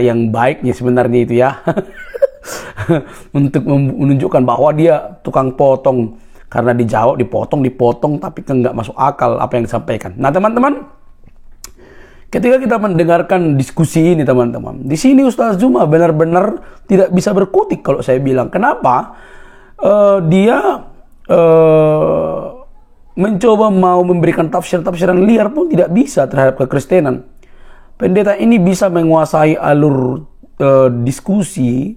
yang baiknya sebenarnya itu ya. Untuk menunjukkan bahwa dia tukang potong. Karena dijawab dipotong, tapi kan nggak masuk akal apa yang disampaikan. Nah teman-teman, ketika kita mendengarkan diskusi ini teman-teman, di sini Ustaz Zuma benar-benar tidak bisa berkutik kalau saya bilang. Kenapa? Dia mencoba mau memberikan tafsiran liar pun tidak bisa terhadap kekristenan. Pendeta ini bisa menguasai alur diskusi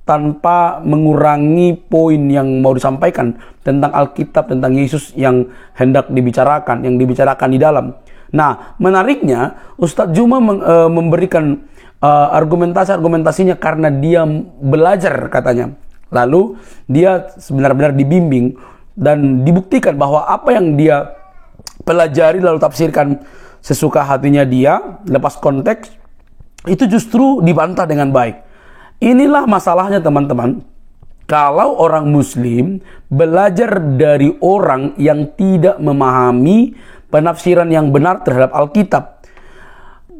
tanpa mengurangi poin yang mau disampaikan tentang Alkitab, tentang Yesus yang hendak dibicarakan, yang dibicarakan di dalam. Nah, menariknya Ustadz Zuma memberikan argumentasinya karena dia belajar katanya. Lalu dia benar-benar dibimbing dan dibuktikan bahwa apa yang dia pelajari lalu tafsirkan sesuka hatinya dia, lepas konteks, itu justru dibantah dengan baik. Inilah masalahnya teman-teman. Kalau orang muslim belajar dari orang yang tidak memahami penafsiran yang benar terhadap Alkitab,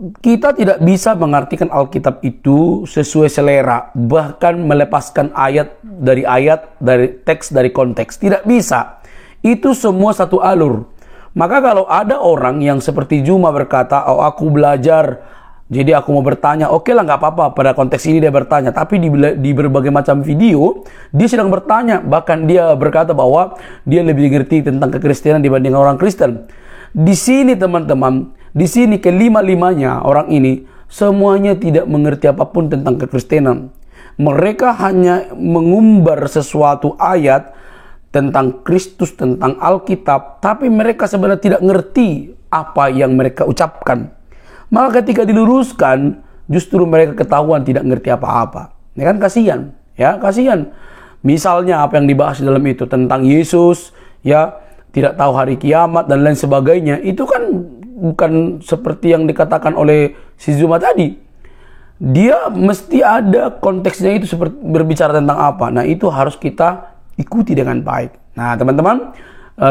kita tidak bisa mengartikan Alkitab itu sesuai selera, bahkan melepaskan ayat, dari teks, dari konteks. Tidak bisa. Itu semua satu alur. Maka kalau ada orang yang seperti Juma berkata, oh aku belajar, jadi aku mau bertanya, oke lah nggak apa-apa, pada konteks ini dia bertanya. Tapi di berbagai macam video, dia sedang bertanya. Bahkan dia berkata bahwa dia lebih ngerti tentang kekristenan dibanding orang Kristen. Di sini teman-teman, di sini kelima-limanya orang ini semuanya tidak mengerti apapun tentang kekristenan. Mereka hanya mengumbar sesuatu ayat tentang Kristus, tentang Alkitab, tapi mereka sebenarnya tidak ngerti apa yang mereka ucapkan. Maka ketika diluruskan, justru mereka ketahuan tidak ngerti apa-apa. Ya kan, kasihan, ya kasihan. Misalnya apa yang dibahas dalam itu tentang Yesus, ya tidak tahu hari kiamat dan lain sebagainya, itu kan bukan seperti yang dikatakan oleh si Zuma tadi. Dia mesti ada konteksnya, itu seperti berbicara tentang apa. Nah, itu harus kita ikuti dengan baik. Nah, teman-teman,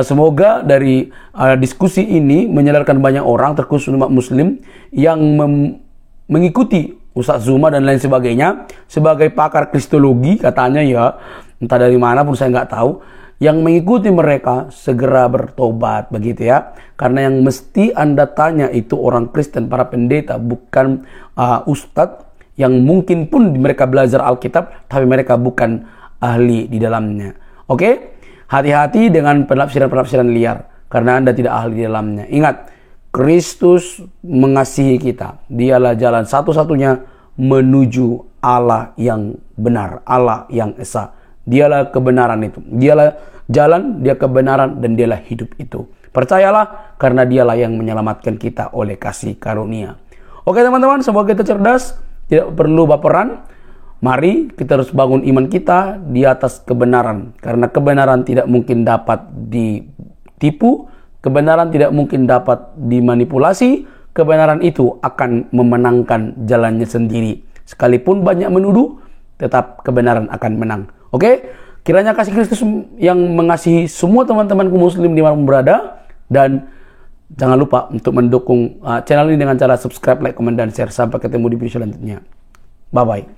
semoga dari diskusi ini menyadarkan banyak orang, terkhusus umat muslim yang mengikuti Ustadz Zuma dan lain sebagainya sebagai pakar kristologi katanya, ya entah dari mana pun saya nggak tahu. Yang mengikuti mereka segera bertobat, begitu ya. Karena yang mesti Anda tanya itu orang Kristen, para pendeta, bukan ustadz yang mungkin pun mereka belajar Alkitab, tapi mereka bukan ahli di dalamnya. Oke? Hati-hati dengan penafsiran-penafsiran liar, karena Anda tidak ahli di dalamnya. Ingat, Kristus mengasihi kita. Dialah jalan satu-satunya menuju Allah yang benar, Allah yang esa. Dialah kebenaran itu. Dialah jalan, dia kebenaran, dan dialah hidup itu. Percayalah, karena dialah yang menyelamatkan kita oleh kasih karunia. Oke teman-teman, semoga kita cerdas, tidak perlu baperan. Mari kita harus bangun iman kita di atas kebenaran. Karena kebenaran tidak mungkin dapat ditipu, kebenaran tidak mungkin dapat dimanipulasi, kebenaran itu akan memenangkan jalannya sendiri. Sekalipun banyak menuduh, tetap kebenaran akan menang. Oke, kiranya kasih Kristus yang mengasihi semua teman-temanku muslim di mana berada, dan jangan lupa untuk mendukung channel ini dengan cara subscribe, like, komen, dan share. Sampai ketemu di video selanjutnya. Bye-bye.